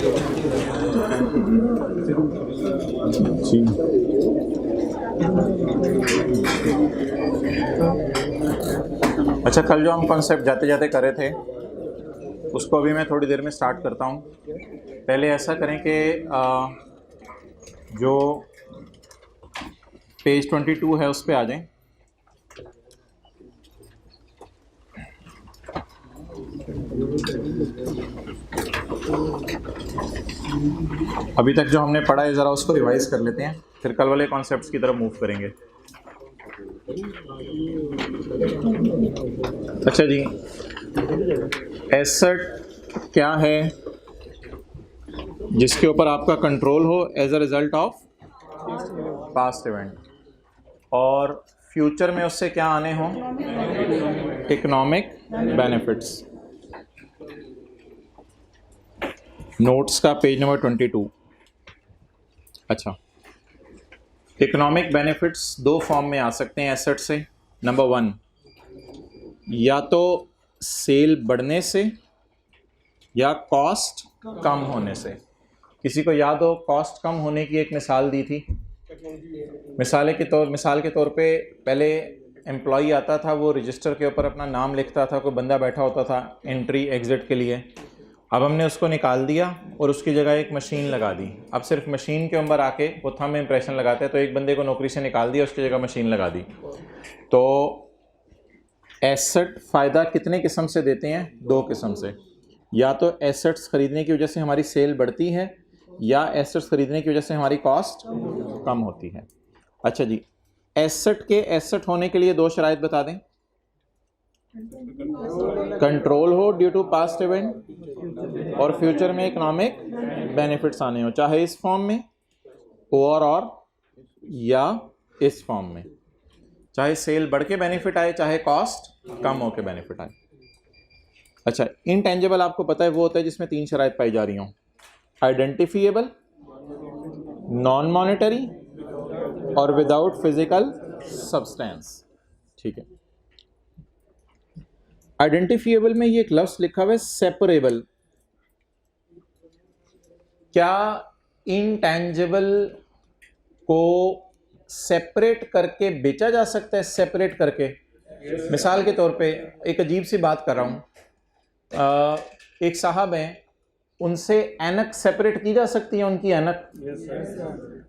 जी। अच्छा, कल जो हम कॉन्सेप्ट जाते जाते कर रहे थे उसको अभी मैं थोड़ी देर में स्टार्ट करता हूँ। पहले ऐसा करें कि जो पेज 22 है उस पर आ जाएं। अभी तक जो हमने पढ़ा है ज़रा उसको रिवाइज कर लेते हैं, फिर कल वाले कॉन्सेप्ट्स की तरफ मूव करेंगे। अच्छा जी, एसेट क्या है जिसके ऊपर आपका कंट्रोल हो as a result of past event, और फ्यूचर में उससे क्या आने हों? Economic benefits. नोट्स का पेज नंबर 22। अच्छा, इकोनॉमिक बेनिफिट्स दो फॉर्म में आ सकते हैं एसेट से। नंबर 1, या तो सेल बढ़ने से या कॉस्ट कम होने से। किसी को याद हो कॉस्ट कम होने की एक मिसाल दी थी? मिसाल के तौर पे पहले एम्प्लॉई आता था, वो रजिस्टर के ऊपर अपना नाम लिखता था, कोई बंदा बैठा होता था एंट्री एग्जिट के लिए। अब हमने उसको निकाल दिया और उसकी जगह एक मशीन लगा दी। अब सिर्फ मशीन के ऊपर आके वो थंब इम्प्रेशन लगाते हैं, तो एक बंदे को नौकरी से निकाल दिया, उसकी जगह मशीन लगा दी। तो एसेट फ़ायदा कितने किस्म से देते हैं? 2 किस्म से। या तो एसेट्स खरीदने की वजह से हमारी सेल बढ़ती है, या एसेट्स खरीदने की वजह से हमारी कॉस्ट कम होती है। अच्छा जी, एसेट के एसेट होने के लिए 2 शराइत बता दें। कंट्रोल हो ड्यू टू पास्ट इवेंट, और फ्यूचर में इकोनॉमिक बेनिफिट्स आने हो, चाहे इस फॉर्म में और या इस फॉर्म में, चाहे सेल बढ़ के बेनिफिट आए, चाहे कॉस्ट कम हो के बेनिफिट आए। अच्छा, इनटेंजिबल आपको पता है वो होता है जिसमें 3 शराइत पाई जा रही हों। आइडेंटिफिएबल, नॉन मॉनेटरी और विदाउट फिजिकल सब्सटेंस। ठीक है, आइडेंटिफिएबल में ये एक लफ्ज लिखा हुआ है सेपरेबल। क्या इनटेंजिबल को सेपरेट करके बेचा जा सकता है? सेपरेट करके, मिसाल के तौर पे एक अजीब सी बात कर रहा हूँ, एक साहब हैं, उनसे ऐनक सेपरेट की जा सकती है, उनकी ऐनक,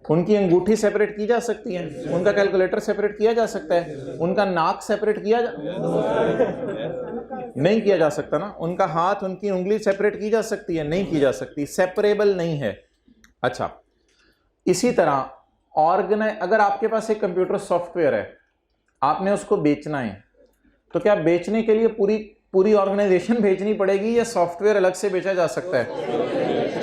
उनकी अंगूठी सेपरेट की जा सकती है, उनका कैलकुलेटर सेपरेट किया जा सकता है, उनका नाक सेपरेट किया नहीं किया जा सकता ना, उनका हाथ, उनकी उंगली सेपरेट की जा सकती है? नहीं की जा सकती, सेपरेबल नहीं है। अच्छा, इसी तरह अगर आपके पास एक कंप्यूटर सॉफ्टवेयर है, आपने उसको बेचना है, तो क्या बेचने के लिए पूरी ऑर्गेनाइजेशन बेचनी पड़ेगी, या सॉफ्टवेयर अलग से बेचा जा सकता है?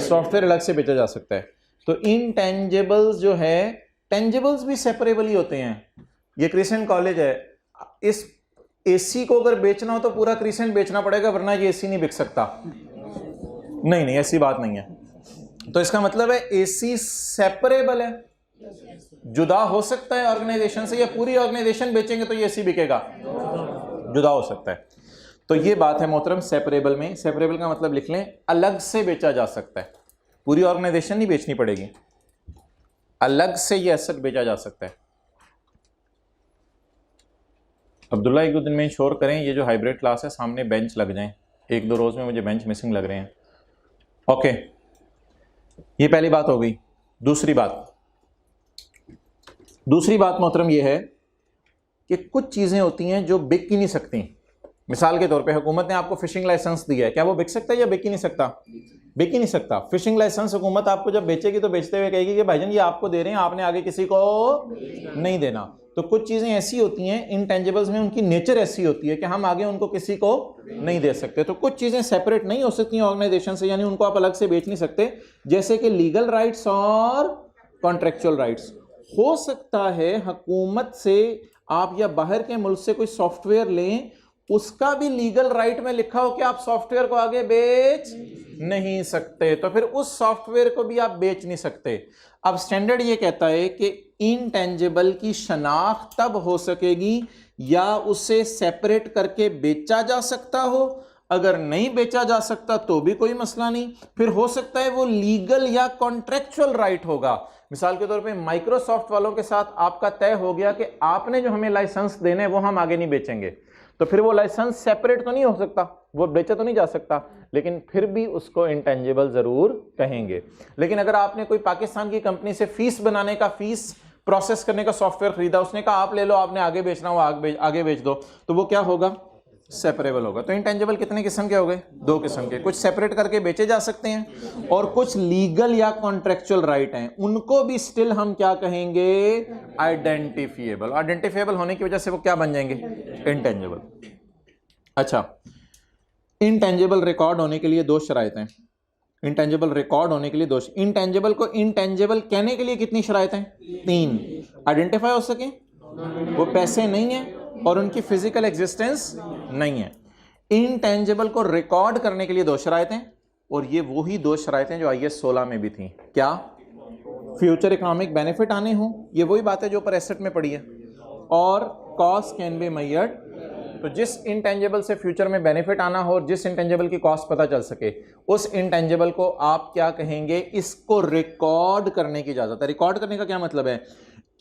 सॉफ्टवेयर अलग से बेचा जा सकता है। तो इनटेंजिबल्स जो है, टेंजिबल्स भी सेपरेबल ही होते हैं। ये क्रिसेंट कॉलेज है, इस एसी को अगर बेचना हो तो पूरा क्रिसेंट बेचना पड़ेगा, वरना ये एसी नहीं बिक सकता। नहीं, ऐसी बात नहीं है। तो इसका मतलब है एसी सेपरेबल है, जुदा हो सकता है ऑर्गेनाइजेशन से, या पूरी ऑर्गेनाइजेशन बेचेंगे तो ये एसी बिकेगा? जुदा हो सकता है। तो ये बात है मोहतरम सेपरेबल में। सेपरेबल का मतलब लिख लें, अलग से बेचा जा सकता है, पूरी ऑर्गेनाइजेशन नहीं बेचनी पड़ेगी, अलग से ये एसेट बेचा जा सकता है। अब्दुल्ला एक दो दिन में इंश्योर करें ये जो हाइब्रिड क्लास है सामने बेंच लग जाएं, 1-2 रोज में मुझे बेंच मिसिंग लग रहे हैं। ओके, ये पहली बात हो गई। दूसरी बात मोहतरम ये है कि कुछ चीजें होती हैं जो बिक ही नहीं सकती। मिसाल के तौर पे हुकूमत ने आपको फिशिंग लाइसेंस दिया है, क्या वो बिक सकता है या बिक ही नहीं सकता? बिक ही नहीं सकता। फिशिंग लाइसेंस हुकूमत आपको जब बेचेगी तो बेचते हुए कहेगी कि भाईजान ये आपको दे रहे हैं, आपने आगे किसी को नहीं देना। तो कुछ चीजें ऐसी होती हैं इनटेंजिबल्स में, उनकी नेचर ऐसी होती है कि हम आगे उनको किसी को नहीं दे सकते। तो कुछ चीजें सेपरेट नहीं हो सकती ऑर्गेनाइजेशन से, यानी उनको आप अलग से बेच नहीं सकते, जैसे कि लीगल राइट्स और कॉन्ट्रेक्चुअल राइट्स। हो सकता है हुकूमत से आप या बाहर के मुल्क से कोई सॉफ्टवेयर लें, उसका भी लीगल राइट में लिखा हो कि आप सॉफ्टवेयर को आगे बेच नहीं सकते, तो फिर उस सॉफ्टवेयर को भी आप बेच नहीं सकते। अब स्टैंडर्ड ये कहता है कि इनटेंजिबल की शनाख्त तब हो सकेगी या उसे सेपरेट करके बेचा जा सकता हो, अगर नहीं बेचा जा सकता तो भी कोई मसला नहीं, फिर हो सकता है वो लीगल या कॉन्ट्रेक्चुअल राइट होगा। मिसाल के तौर पे माइक्रोसॉफ्ट वालों के साथ आपका तय हो गया कि आपने जो हमें लाइसेंस देने वो हम आगे नहीं बेचेंगे, तो फिर वो लाइसेंस सेपरेट तो नहीं हो सकता, वो बेचा तो नहीं जा सकता, लेकिन फिर भी उसको इंटेंजिबल जरूर कहेंगे। लेकिन अगर आपने कोई पाकिस्तान की कंपनी से फीस बनाने का, फीस प्रोसेस करने का सॉफ्टवेयर खरीदा, उसने कहा आप ले लो, आपने आगे बेचना हो आगे बेच दो, तो वो क्या होगा? सेपरेबल होगा। तो इंटेंजिबल कितने किस्म के हो गए? 2 किस्म के। कुछ सेपरेट करके बेचे जा सकते हैं और कुछ लीगल या कॉन्ट्रेक्चुअल राइट हैं, उनको भी स्टिल हम क्या कहेंगे? आइडेंटिफिएबल। आइडेंटिफिएबल होने की वजह से वो क्या बन जाएंगे? इंटेंजिबल। अच्छा, इंटेंजिबल रिकॉर्ड होने के लिए 2 शराइत हैं। इंटेंजिबल रिकॉर्ड होने के लिए 2। इंटेंजिबल को इंटेंजिबल कहने के लिए कितनी शराइत हैं? 3। आइडेंटिफाई हो सके, वो पैसे नहीं है और उनकी फिजिकल एग्जिस्टेंस नहीं है। इंटेंजिबल को रिकॉर्ड करने के लिए 2 शराइत हैं, और ये वही 2 शराइतें जो IAS 16 में भी थी। क्या? फ्यूचर इकोनॉमिक बेनिफिट आने हो, ये वही बात है जो ऊपर एसेट में पड़ी है, और कॉस्ट कैन बी मेजर्ड। तो जिस इंटेंजिबल से फ्यूचर में बेनिफिट आना हो और जिस इंटेंजिबल की कॉस्ट पता चल सके, उस इंटेंजिबल को आप क्या कहेंगे? इसको रिकॉर्ड करने की इजाजत है। रिकॉर्ड करने का क्या मतलब है?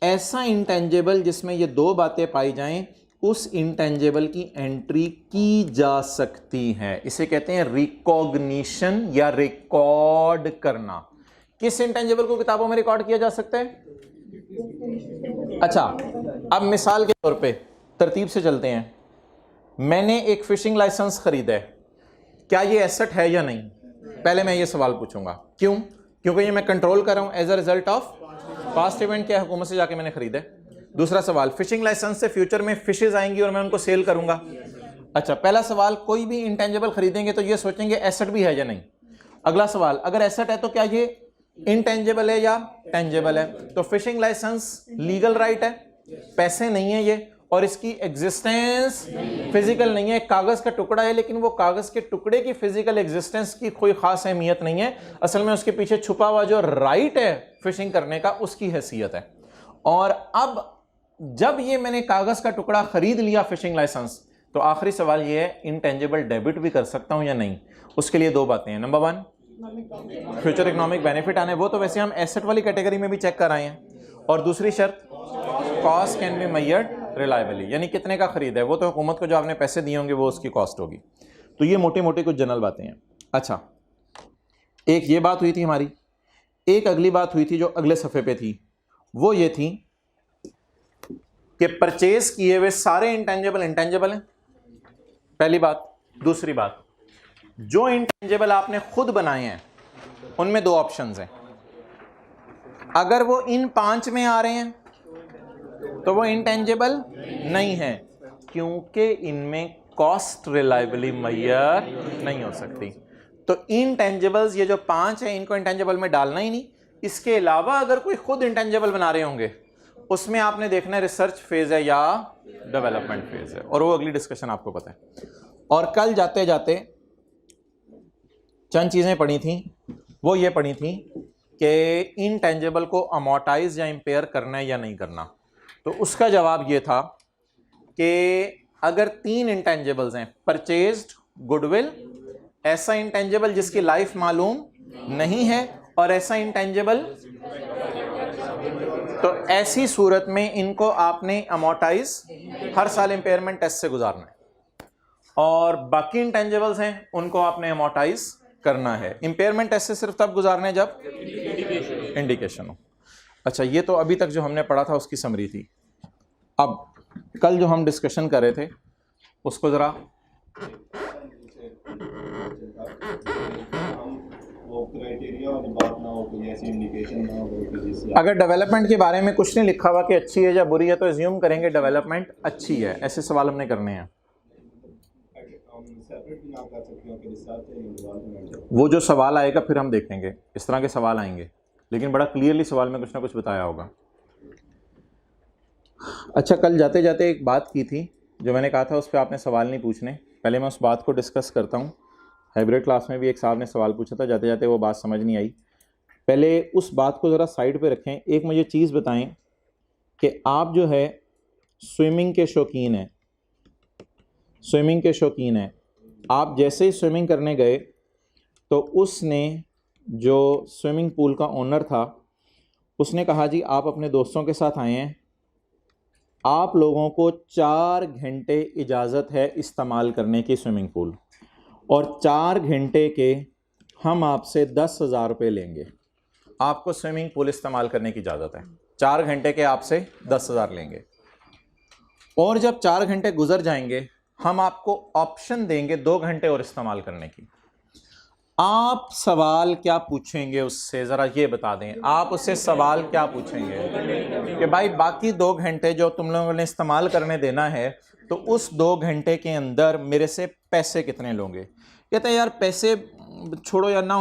ऐसा इंटेंजिबल जिसमें ये 2 बातें पाई जाएं, उस इंटेंजिबल की एंट्री की जा सकती है। इसे कहते हैं रिकॉग्निशन या रिकॉर्ड करना। किस इंटेंजिबल को किताबों में रिकॉर्ड किया जा सकता है? अच्छा, अब मिसाल के तौर पे तरतीब से चलते हैं। मैंने एक फिशिंग लाइसेंस खरीदा है, क्या ये एसेट है या नहीं? पहले मैं ये सवाल पूछूंगा। क्यों? क्योंकि ये मैं कंट्रोल कर रहा हूं as a result of past event क्या, हुकूमत से जाके मैंने खरीदा है। दूसरा सवाल, फिशिंग लाइसेंस से फ्यूचर में फिशेज आएंगी और मैं उनको सेल करूंगा। अच्छा, पहला सवाल, कोई भी इंटेंजिबल खरीदेंगे तो ये सोचेंगे एसेट भी है या नहीं। अगला सवाल, अगर एसेट है तो क्या ये इंटेंजिबल है या टेंजिबल है? तो फिशिंग लाइसेंस लीगल राइट है, पैसे नहीं है ये, और इसकी एग्जिस्टेंस फिजिकल नहीं है, कागज का टुकड़ा है, लेकिन वो कागज के टुकड़े की फिजिकल एग्जिस्टेंस की कोई खास अहमियत नहीं है। असल में उसके पीछे छुपा हुआ जो राइट है फिशिंग करने का, उसकी हैसियत है। और अब जब ये मैंने कागज का टुकड़ा खरीद लिया फिशिंग लाइसेंस, तो आखिरी सवाल ये है, इंटेंजिबल डेबिट भी कर सकता हूं या नहीं? उसके लिए 2 बातें हैं। नंबर 1, फ्यूचर इकोनॉमिक बेनिफिट आने, वो तो वैसे हम एसेट वाली कैटेगरी में भी चेक कर आए हैं। और दूसरी शर्त, cost can be measured reliably, यानी कितने का खरीद है, वो तो हुकूमत को जो आपने पैसे दिए होंगे वो उसकी कॉस्ट होगी। तो ये मोटी मोटी कुछ जनरल बातें हैं। अच्छा, एक ये बात हुई थी हमारी, एक अगली बात हुई थी जो अगले सफ़े पे थी, वो ये थी कि परचेज किए हुए सारे इंटेंजिबल हैं, पहली बात। दूसरी बात, जो इंटेंजिबल आपने खुद बनाए हैं उनमें 2 ऑप्शंस हैं। अगर वो इन 5 में आ रहे हैं तो वो इंटेंजिबल नहीं है, क्योंकि इनमें कॉस्ट रिलायबली मेजर नहीं हो सकती। तो इंटेंजिबल्स ये जो 5 हैं, इनको इंटेंजिबल में डालना ही नहीं। इसके अलावा अगर कोई खुद इंटेंजिबल बना रहे होंगे, उसमें आपने देखना है रिसर्च फेज है या डेवलपमेंट फेज है, और वो अगली डिस्कशन आपको पता है। और कल जाते जाते चंद चीज़ें पढ़ी थी, वो ये पढ़ी थी कि इंटेंजिबल को अमोर्टाइज या इंपेयर करना है या नहीं करना। तो उसका जवाब ये था कि अगर 3 इंटेंजिबल्स हैं, परचेज्ड, गुडविल, ऐसा इंटेंजिबल जिसकी लाइफ मालूम नहीं है, और ऐसा इंटेंजिबल, तो ऐसी सूरत में इनको आपने अमोर्टाइज हर साल इंपेयरमेंट टेस्ट से गुजारना है, और बाकी इंटेंजिबल्स हैं उनको आपने अमोर्टाइज करना है। इंपेयरमेंट टेस्ट से सिर्फ तब गुजारना है जब इंडिकेशन हो। अच्छा, ये तो अभी तक जो हमने पढ़ा था उसकी समरी थी। अब कल जो हम डिस्कशन कर रहे थे उसको जरा अगर डेवलपमेंट के बारे में कुछ नहीं लिखा हुआ कि अच्छी है या बुरी है, तो एज्यूम करेंगे डेवलपमेंट अच्छी है। ऐसे सवाल हमने करने हैं। वो जो सवाल आएगा फिर हम देखेंगे, इस तरह के सवाल आएंगे, लेकिन बड़ा क्लियरली सवाल में कुछ ना कुछ बताया होगा। अच्छा, कल जाते जाते एक बात की थी जो मैंने कहा था उस पर आपने सवाल नहीं पूछने, पहले मैं उस बात को डिस्कस करता हूँ। हाइब्रिड क्लास में भी एक साहब ने सवाल पूछा था, जाते जाते वो बात समझ नहीं आई। पहले उस बात को ज़रा साइड पे रखें। एक मुझे चीज़ बताएं कि आप जो है स्विमिंग के शौकीन हैं, आप जैसे ही स्विमिंग करने गए तो उसने, जो स्विमिंग पूल का ओनर था, उसने कहा जी आप अपने दोस्तों के साथ आए हैं, आप लोगों को 4 घंटे इजाज़त है इस्तेमाल करने की स्विमिंग पूल, और 4 घंटे के हम आपसे 10,000 रुपये लेंगे। आपको स्विमिंग पूल इस्तेमाल करने की इजाज़त है, 4 घंटे के आपसे 10,000 लेंगे, और जब 4 घंटे गुजर जाएंगे हम आपको ऑप्शन देंगे 2 घंटे और इस्तेमाल करने की। आप सवाल क्या पूछेंगे उससे, ज़रा ये बता दें, आप उससे सवाल क्या पूछेंगे कि भाई बाकी 2 घंटे जो तुम लोगों ने इस्तेमाल करने देना है, तो उस 2 घंटे के अंदर मेरे से पैसे कितने लोगे? कहते हैं यार पैसे छोड़ो यार, ना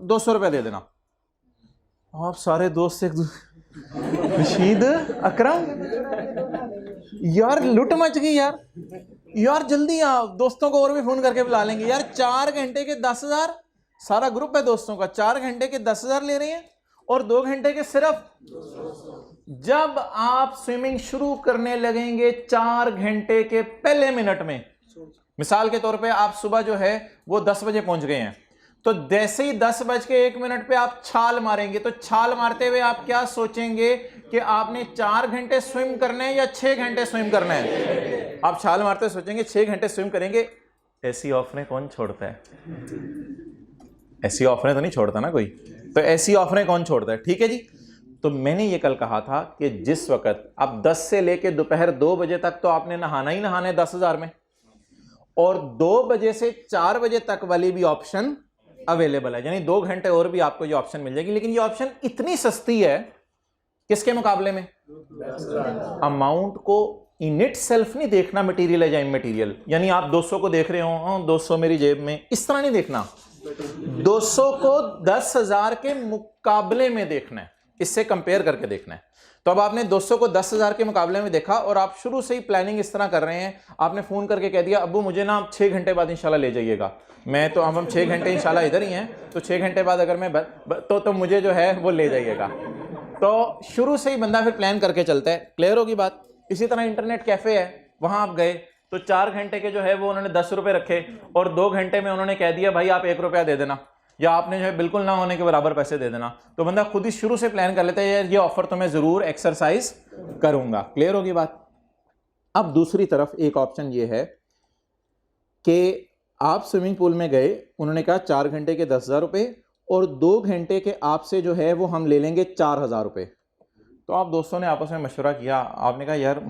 200 रुपये दे देना। आप सारे दोस्त एक रशीद, अकरम, यार लुट मच गई यार जल्दी आओ, दोस्तों को और भी फोन करके बुला लेंगे यार। 4 घंटे के 10,000, सारा ग्रुप है दोस्तों का, 4 घंटे के 10,000 ले रहे हैं, और 2 घंटे के सिर्फ। जब आप स्विमिंग शुरू करने लगेंगे 4 घंटे के पहले मिनट में, मिसाल के तौर पे आप सुबह जो है वो 10 बजे पहुंच गए हैं, तो जैसे ही 10:01 पे आप छाल मारेंगे, तो छाल मारते हुए आप क्या सोचेंगे कि आपने 4 घंटे स्विम करने हैं या 6 घंटे स्विम करना है? आप छाल मारते हुए सोचेंगे 6 घंटे स्विम करेंगे। ऐसी ऑफरें कौन छोड़ता है? ऐसी ऑफरें तो नहीं छोड़ता ना कोई, तो ऐसी ऑफरें कौन छोड़ता है? ठीक है जी। तो मैंने ये कल कहा था कि जिस वक्त अब 10 से लेके दोपहर 2 बजे तक तो आपने नहाना ही नहाना है 10,000 में, और 2 बजे से 4 बजे तक वाली भी ऑप्शन अवेलेबल है, यानी 2 घंटे और भी आपको ये ऑप्शन मिल जाएगी। लेकिन ये ऑप्शन इतनी सस्ती है किसके मुकाबले में? अमाउंट को इन इट सेल्फ नहीं देखना, मटेरियल है या इमटेरियल, यानी आप 200 को देख रहे हो 200 मेरी जेब में, इस तरह नहीं देखना। 200 को 10,000 के मुकाबले में देखना है, इससे कंपेयर करके देखना है। तो अब आपने 200 को 10,000 के मुकाबले में देखा, और आप शुरू से ही प्लानिंग इस तरह कर रहे हैं, आपने फोन करके कह दिया अब्बू मुझे ना 6 घंटे बाद इंशाल्लाह ले जाइएगा, मैं तो हम 6 घंटे इंशाल्लाह इधर ही हैं, तो 6 घंटे बाद अगर मैं तो मुझे जो है वो ले जाइएगा। तो शुरू से ही बंदा फिर प्लान करके चलता है। क्लियर होगी बात? इसी तरह इंटरनेट कैफे है, वहां आप गए तो 4 घंटे के जो है वो उन्होंने 10 रुपए रखे, और 2 घंटे में उन्होंने कह दिया भाई आप 1 रुपया दे देना, या आपने जो है बिल्कुल ना होने के बराबर पैसे दे देना। तो बंदा खुद ही शुरू से प्लान कर लेता है यार ये ऑफर तो मैं जरूर एक्सरसाइज करूंगा। क्लियर होगी बात? अब दूसरी तरफ एक ऑप्शन ये है कि आप स्विमिंग पूल में गए, उन्होंने कहा 4 घंटे के 10,000 रुपये, और 2 घंटे के आपसे जो है वो हम ले लेंगे 4,000 रुपये। तो आप दोस्तों ने आपस में मशवरा किया, आपने कहा यार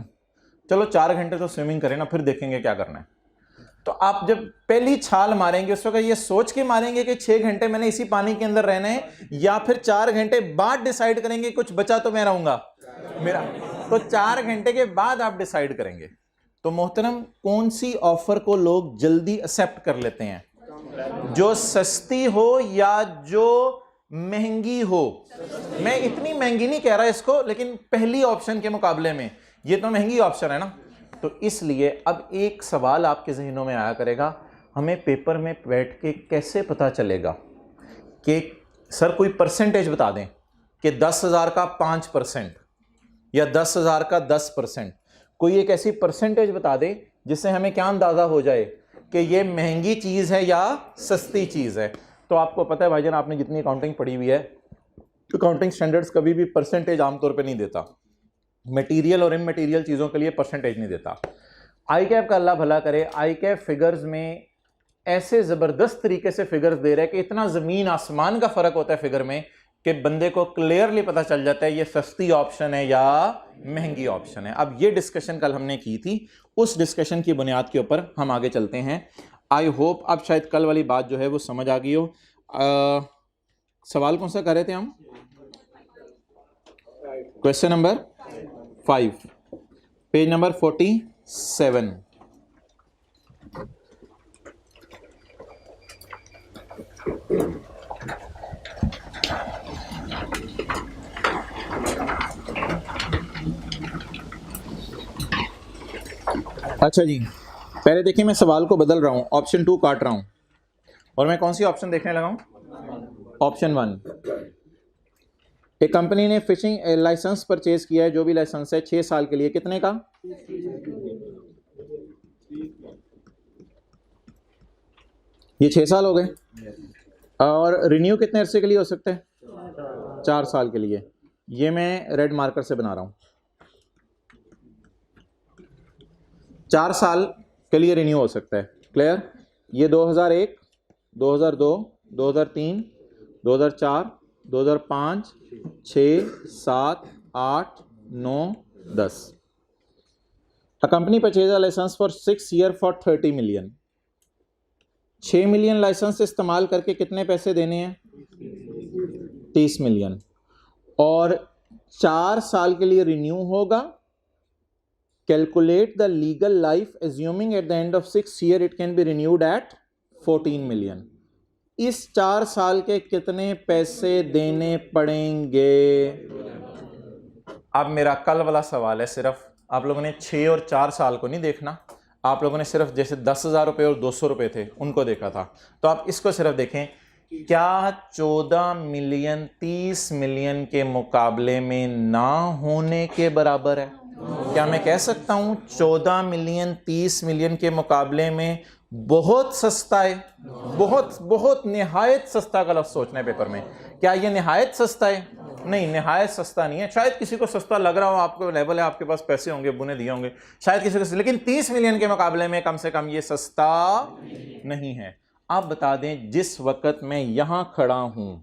चलो 4 घंटे तो स्विमिंग करें ना, फिर देखेंगे क्या करना है। तो आप जब पहली छाल मारेंगे उस वक्त ये सोच के मारेंगे कि 6 घंटे मैंने इसी पानी के अंदर रहना है, या फिर 4 घंटे बाद डिसाइड करेंगे कुछ बचा तो मैं रहूंगा मेरा? तो 4 घंटे के बाद आप डिसाइड करेंगे। तो मोहतरम, कौन सी ऑफर को लोग जल्दी एक्सेप्ट कर लेते हैं? जो सस्ती हो या जो महंगी हो। मैं इतनी महंगी नहीं कह रहा इसको, लेकिन पहली ऑप्शन के मुकाबले में ये तो महंगी ऑप्शन है ना। तो इसलिए अब एक सवाल आपके जहनों में आया करेगा, हमें पेपर में बैठ के कैसे पता चलेगा कि सर कोई परसेंटेज बता दें कि 10,000 का 5% या 10,000 का 10%, कोई एक ऐसी परसेंटेज बता दे जिससे हमें क्या अंदाजा हो जाए कि ये महंगी चीज है या सस्ती चीज है। तो आपको पता है भाईजान, आपने जितनी अकाउंटिंग पढ़ी हुई है, अकाउंटिंग स्टैंडर्ड्स कभी भी परसेंटेज आमतौर पे नहीं देता, मटेरियल और इमटेरियल चीज़ों के लिए परसेंटेज नहीं देता। आई कैप का अल्लाह भला करे, आई कैप फिगर्स में ऐसे ज़बरदस्त तरीके से फिगर्स दे रहा है कि इतना ज़मीन आसमान का फ़र्क होता है फिगर में कि बंदे को क्लियरली पता चल जाता है ये सस्ती ऑप्शन है या महंगी ऑप्शन है। अब ये डिस्कशन कल हमने की थी, उस डिस्कशन की बुनियाद के ऊपर हम आगे चलते हैं। आई होप अब शायद कल वाली बात जो है वो समझ आ गई हो। सवाल कौन सा कर रहे थे हम? Question number 5, page number 47। अच्छा जी, पहले देखिए मैं सवाल को बदल रहा हूं, ऑप्शन 2 काट रहा हूं, और मैं कौन सी ऑप्शन देखने लगा हूं? ऑप्शन 1। एक कंपनी ने फिशिंग लाइसेंस परचेज किया है, जो भी लाइसेंस है 6 साल के लिए, कितने का? ये 6 साल हो गए। और रिन्यू कितने अरसे के लिए हो सकता है? 4 साल के लिए। ये मैं रेड मार्कर से बना रहा हूं। 4 साल के लिए रिन्यू हो सकता है। क्लियर? ये 2001, 2002, 2003, 2004, 2005, 6, 7, 8, 9, 10। A company purchased a license for 6 years for 30 million। 6 million licence इस्तेमाल करके कितने पैसे देने हैं? 30 मिलियन। और 4 साल के लिए रिन्यू होगा। Calculate the legal life assuming at the end of 6 years it can be renewed at 14 million. इस 4 साल के कितने पैसे देने पड़ेंगे? अब मेरा कल वाला सवाल है, सिर्फ आप लोगों ने 6 और 4 साल को नहीं देखना, आप लोगों ने सिर्फ जैसे 10,000 रुपये और 200 रुपये थे उनको देखा था। तो आप इसको सिर्फ देखें, क्या 14 मिलियन 30 मिलियन के मुकाबले में ना होने के बराबर है? क्या मैं कह सकता हूं 14 मिलियन 30 मिलियन के मुकाबले में बहुत सस्ता है? बहुत बहुत निहायत सस्ता का लफ्ज़ सोचना है पेपर में। क्या ये निहायत सस्ता है? नहीं, निहायत सस्ता नहीं है। शायद किसी को सस्ता लग रहा हो, आपको लेवल है, आपके पास पैसे होंगे, बुने दिए होंगे, शायद किसी को, लेकिन 30 मिलियन के मुकाबले में कम से कम ये सस्ता नहीं है। आप बता दें, जिस वक्त मैं यहां खड़ा हूं,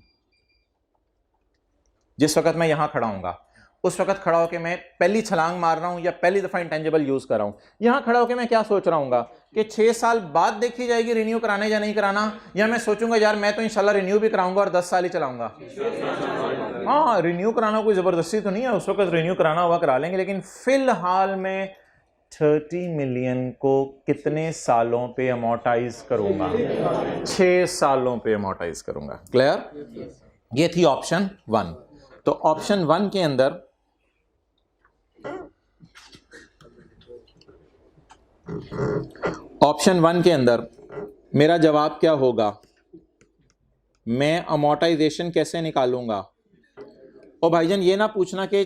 जिस वक्त मैं यहां खड़ा हूंगा, उस वक्त खड़ा होकर मैं पहली छलांग मार रहा हूं या पहली दफा इंटेंजिबल यूज कर रहा हूं, यहां खड़ा होकर मैं क्या सोच रहा हूंगा कि 6 साल बाद देखी जाएगी रिन्यू कराने या नहीं कराना, या मैं सोचूंगा यार मैं तो इंशाल्लाह रिन्यू भी कराऊंगा और 10 साल ही चलाऊंगा। हाँ, रिन्यू कराना कोई जबरदस्ती तो नहीं है, उस वक्त रिन्यू कराना हुआ करा लेंगे, लेकिन फिलहाल मैं 30 मिलियन को कितने सालों पे अमोर्टाइज करूंगा? 6 सालों पे अमोर्टाइज करूंगा। क्लियर? ये थी ऑप्शन 1। तो ऑप्शन 1 के अंदर मेरा जवाब क्या होगा? मैं अमोर्टाइजेशन कैसे निकालूंगा? और भाईजान ये ना पूछना कि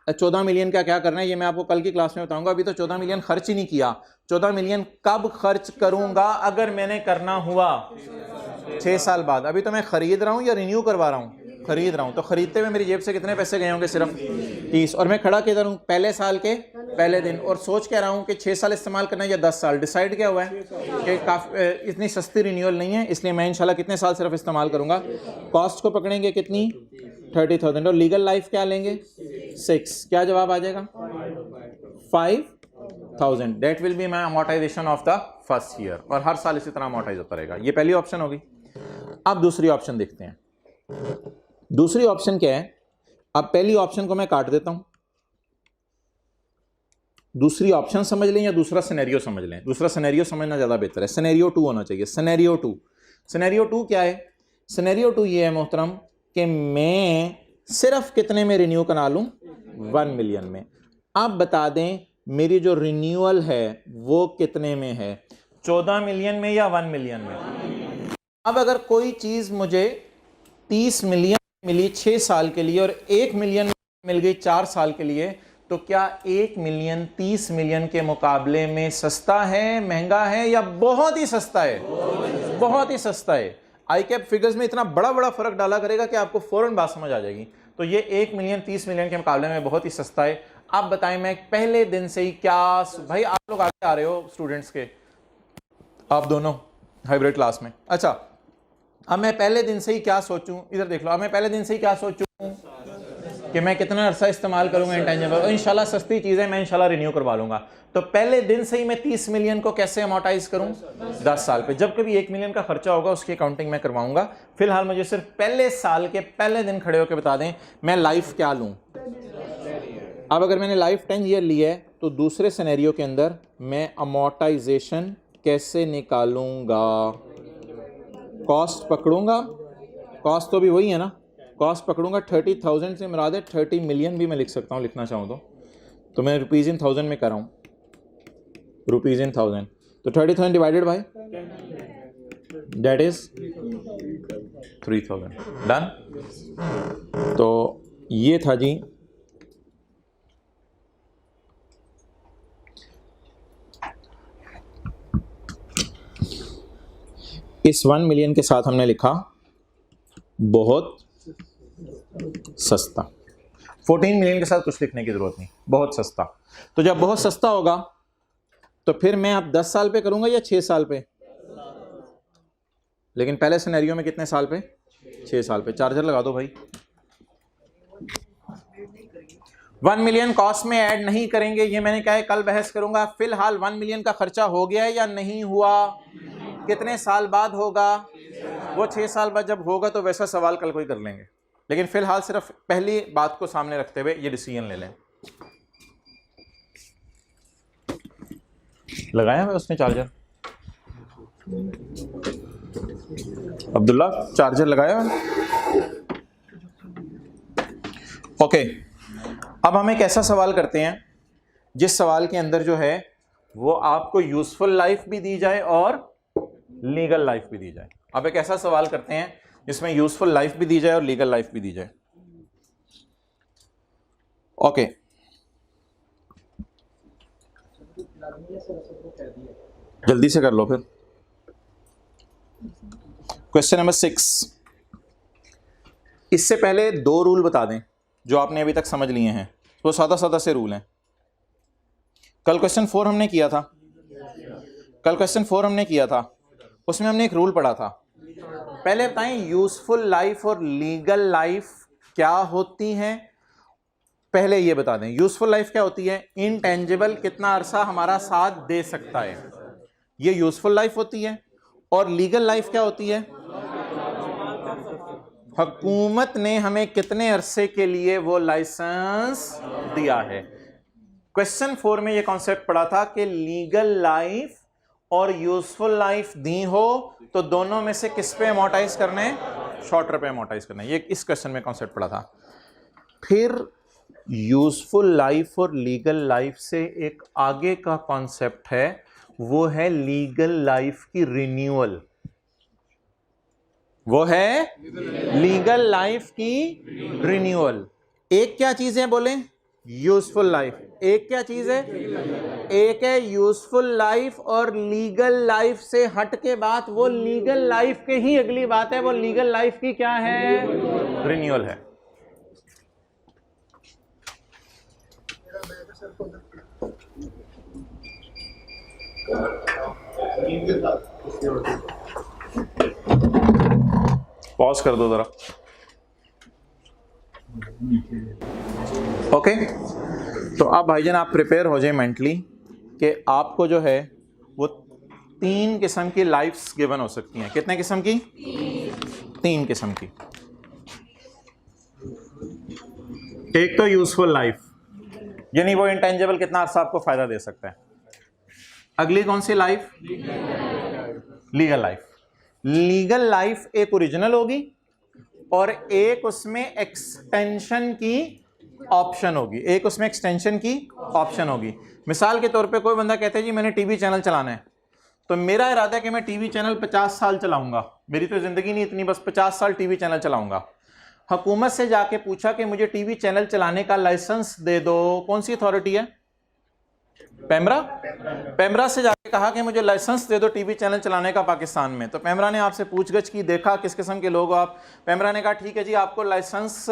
14 मिलियन का क्या करना है, ये मैं आपको कल की क्लास में बताऊंगा। अभी तो 14 मिलियन खर्च ही नहीं किया। 14 मिलियन कब खर्च करूंगा अगर मैंने करना हुआ 6 साल बाद? अभी तो मैं खरीद रहा हूं या रिन्यू करवा रहा हूं? खरीद रहा हूं। तो खरीदते हुए मेरी जेब से कितने पैसे गए होंगे? सिर्फ 30। और मैं खड़ा किधर हूं? पहले साल के पहले दिन। और सोच कह रहा हूं कि 6 साल इस्तेमाल करना है या 10 साल। डिसाइड क्या हुआ है कि काफी इतनी सस्ती रिन्यूअल नहीं है, इसलिए मैं इंशाल्लाह कितने साल सिर्फ इस्तेमाल करूंगा। कॉस्ट को पकड़ेंगे कितनी? 30,000। और लीगल लाइफ क्या लेंगे? 6। क्या जवाब आ जाएगा? 5,000। That will be my amortisation of the first year. और हर साल इसी तरह अमोर्टाइज होता रहेगा। ये पहली ऑप्शन होगी। अब दूसरी ऑप्शन देखते हैं। दूसरी ऑप्शन क्या है? अब पहली ऑप्शन को मैं काट देता हूं। दूसरी ऑप्शन समझ लें या दूसरा सिनेरियो समझ लें? दूसरा सिनेरियो समझना ज्यादा बेहतर है। सिनेरियो 2 होना चाहिए। सिनेरियो 2। सिनेरियो 2 क्या है? सिनेरियो 2 ये है मोहतरम कि मैं सिर्फ कितने में रिन्यू करा लूं? 1 मिलियन में। आप बता दें मेरी जो रिन्यूअल है वो कितने में है? 14 मिलियन में या 1 मिलियन में? अब अगर कोई चीज मुझे 30 मिलियन मिली 6 साल के लिए और 1 मिलियन मिल गई 4 साल के लिए, तो क्या 1 मिलियन 30 मिलियन के मुकाबले में सस्ता है, महंगा है, या बहुत ही सस्ता है? बहुत ही सस्ता है। आई कैप फिगर्स में इतना बड़ा बड़ा फर्क डाला करेगा कि आपको फौरन बात समझ आ जाएगी। तो ये 1 मिलियन 30 मिलियन के मुकाबले में बहुत ही सस्ता है। आप बताएं, मैं पहले दिन से ही क्या, भाई आप लोग आगे आ रहे हो स्टूडेंट्स के, आप दोनों हाइब्रिड क्लास में। अच्छा, अब मैं पहले दिन से ही क्या सोचूं? इधर देख लो। अब मैं पहले दिन से ही क्या सोचूं कि मैं कितना अरसा इस्तेमाल करूंगा इंटेंजिबल, और इंशाल्लाह सस्ती चीज़ है, मैं इंशाल्लाह रिन्यू करवा लूंगा। तो पहले दिन से ही मैं 30 मिलियन को कैसे अमोर्टाइज करूं? 10 साल पे। जब कभी 1 मिलियन का खर्चा होगा उसकी अकाउंटिंग मैं करवाऊंगा। फिलहाल मुझे सिर्फ पहले साल के पहले दिन खड़े होकर बता दें मैं लाइफ क्या लूं। अब अगर मैंने लाइफ 10 ईयर ली है तो दूसरे सिनेरियो के अंदर मैं अमोर्टाइजेशन कैसे निकालूंगा? कॉस्ट पकड़ूंगा। कॉस्ट तो भी वही है ना, कॉस्ट पकड़ूंगा। 30,000 से मुराद है 30 मिलियन भी मैं लिख सकता हूँ, लिखना चाहूँ तो मैं रुपीज़ इन 1000 में कर रहा हूँ, रुपीज़ इन 1000। तो 30,000 divided by that is 3,000। Done. तो ये था जी इस 1 मिलियन के साथ हमने लिखा बहुत सस्ता। 14 मिलियन के साथ कुछ लिखने की जरूरत नहीं, बहुत सस्ता। तो जब बहुत सस्ता होगा तो फिर मैं अब 10 साल पे करूंगा या 6 साल पे? लेकिन पहले सिनेरियो में कितने साल पे? 6 साल पे। चार्जर लगा दो भाई। 1 मिलियन कॉस्ट में ऐड नहीं करेंगे, ये मैंने कहा है कल बहस करूंगा। फिलहाल 1 मिलियन का खर्चा हो गया है या नहीं हुआ? कितने साल बाद होगा? वो 6 साल बाद जब होगा तो वैसा सवाल कल कोई कर लेंगे, लेकिन फिलहाल सिर्फ पहली बात को सामने रखते हुए ये डिसीजन ले लें। लगाया हुआ उसने चार्जर? अब्दुल्ला चार्जर लगाया? ओके, अब हम एक ऐसा सवाल करते हैं जिस सवाल के अंदर जो है वो आपको यूजफुल लाइफ भी दी जाए और लीगल लाइफ भी दी जाए। अब एक ऐसा सवाल करते हैं जिसमें यूजफुल लाइफ भी दी जाए और लीगल लाइफ भी दी जाए। ओके, जल्दी से कर लो फिर। Question number 6। इससे पहले 2 रूल बता दें जो आपने अभी तक समझ लिए हैं, वो सादा सादा से रूल हैं। कल क्वेश्चन 4 हमने किया था, उसमें हमने एक रूल पढ़ा था। पहले बताएं यूजफुल लाइफ और लीगल लाइफ क्या होती हैं। पहले ये बता दें यूजफुल लाइफ क्या होती है? इनटेंजिबल, कितना अरसा हमारा साथ दे सकता है, ये यूजफुल लाइफ होती है। और लीगल लाइफ क्या होती है? हुकूमत ने हमें कितने अरसे के लिए वो लाइसेंस दिया है। क्वेश्चन 4 में ये कॉन्सेप्ट पढ़ा था कि लीगल लाइफ और यूजफुल लाइफ दी हो तो दोनों में से किस पे अमोर्टाइज करने? शॉर्टर पे अमोर्टाइज करने। ये इस क्वेश्चन में कॉन्सेप्ट पढ़ा था। फिर यूजफुल लाइफ और लीगल लाइफ से एक आगे का कॉन्सेप्ट है, वो है लीगल लाइफ की रिन्यूअल। वो है लीगल लाइफ की रिन्यूअल। एक क्या चीज है बोले? Useful life. एक क्या चीज है? एक है यूजफुल लाइफ, और लीगल लाइफ से हट के बात वो लीगल लाइफ के ही अगली बात है, वो लीगल लाइफ की क्या है? रिन्यूअल है। पॉज कर दो जरा। ओके, तो अब भाईजान आप प्रिपेयर हो जाए मेंटली कि आपको जो है वो 3 किस्म की लाइफ्स गिवन हो सकती हैं। कितने किस्म की? 3 किस्म की। एक तो यूजफुल लाइफ, यानी वो इंटेंजिबल, कितना अर्सा आपको फायदा दे सकता है। अगली कौन सी life? Legal life. Legal life एक ओरिजिनल होगी और एक उसमें एक्सटेंशन की ऑप्शन होगी। एक उसमें एक्सटेंशन की ऑप्शन होगी। मिसाल के तौर पे कोई बंदा कहता है जी मैंने टीवी चैनल चलाना है, तो मेरा इरादा है कि मैं टीवी चैनल 50 साल चलाऊंगा, मेरी तो जिंदगी नहीं इतनी, बस 50 साल टीवी चैनल चलाऊंगा। हुकूमत से जाके पूछा कि मुझे टीवी चैनल चलाने का लाइसेंस दे दो। कौन सी अथॉरिटी है? पेमरा से जाके कहा कि मुझे लाइसेंस दे दो टीवी चैनल चलाने का पाकिस्तान में। तो पेमरा ने आपसे पूछगछ की, देखा किस किस्म के लोग आप। पेमरा ने कहा ठीक है जी, आपको लाइसेंस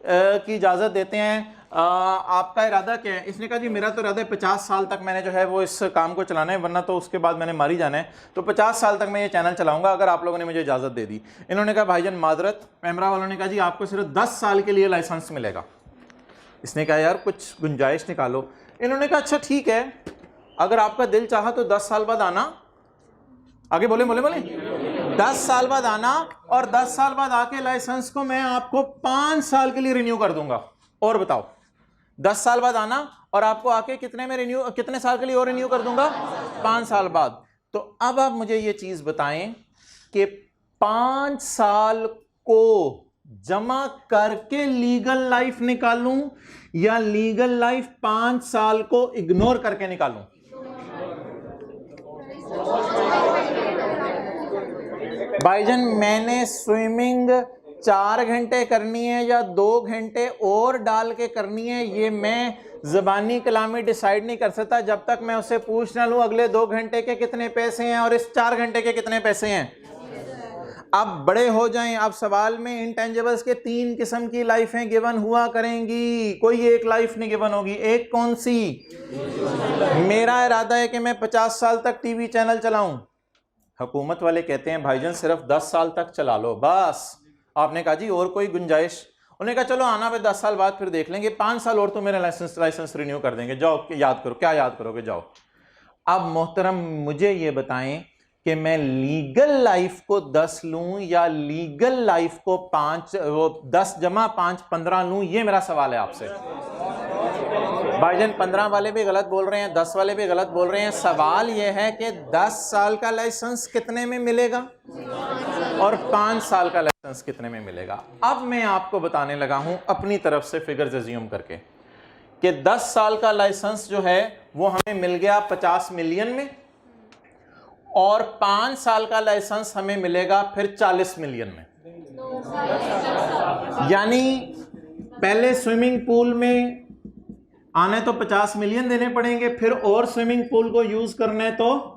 की इजाज़त देते हैं, आपका इरादा क्या है? इसने कहा जी मेरा तो इरादा है 50 साल तक मैंने जो है वो इस काम को चलाना है, वरना तो उसके बाद मैंने मारी जाना है, तो 50 साल तक मैं ये चैनल चलाऊंगा अगर आप लोगों ने मुझे इजाज़त दे दी। इन्होंने कहा भाईजान माजरत। पेमरा वालों ने कहा जी आपको सिर्फ 10 साल के लिए लाइसेंस मिलेगा। इसने कहा यार कुछ गुंजाइश निकालो। इन्होंने कहा अच्छा ठीक है, अगर आपका दिल चाहा तो 10 साल बाद आना। आगे बोले 10 साल बाद आना, और 10 साल बाद आके लाइसेंस को मैं आपको 5 साल के लिए रिन्यू कर दूंगा। और बताओ, 10 साल बाद आना और आपको आके कितने साल के लिए और रिन्यू कर दूंगा? 5 साल बाद। तो अब आप मुझे ये चीज बताएं कि 5 साल को जमा करके लीगल लाइफ निकालूं या लीगल लाइफ 5 साल को इग्नोर करके निकालूं? भाईजान मैंने स्विमिंग 4 घंटे करनी है या 2 घंटे और डाल के करनी है, ये मैं ज़बानी कलामी डिसाइड नहीं कर सकता जब तक मैं उससे पूछ ना लूं अगले 2 घंटे के कितने पैसे हैं और इस 4 घंटे के कितने पैसे हैं। अब बड़े हो जाएं, अब सवाल में इंटेंजिबल्स के 3 किस्म की लाइफें गिवन हुआ करेंगी, कोई एक लाइफ नहीं गिवन होगी। एक कौन सी? मेरा इरादा है कि मैं 50 साल तक टीवी चैनल चलाऊं। हुकूमत वाले कहते हैं भाईजान सिर्फ 10 साल तक चला लो बस। आपने कहा जी और कोई गुंजाइश? उन्होंने कहा चलो आना पे 10 साल बाद फिर देख लेंगे, 5 साल और तो मेरा लाइसेंस रिन्यू कर देंगे, जाओ याद करो। क्या याद करोगे? जाओ। अब मोहतरम मुझे ये बताएं कि मैं लीगल लाइफ को 10 लूं या लीगल लाइफ को 10 जमा 5 15 लूं? ये मेरा सवाल है आपसे। भाईजान 15 वाले भी गलत बोल रहे हैं, 10 वाले भी गलत बोल रहे हैं। सवाल यह है कि 10 साल का लाइसेंस कितने में मिलेगा और 5 साल का लाइसेंस कितने में मिलेगा। अब मैं आपको बताने लगा हूं अपनी तरफ से फिगर्स अज्यूम करके कि 10 साल का लाइसेंस जो है वो हमें मिल गया 50 मिलियन में, और 5 साल का लाइसेंस हमें मिलेगा फिर 40 मिलियन में। यानी पहले स्विमिंग पूल में आने तो 50 मिलियन देने पड़ेंगे, फिर और स्विमिंग पूल को यूज करने तो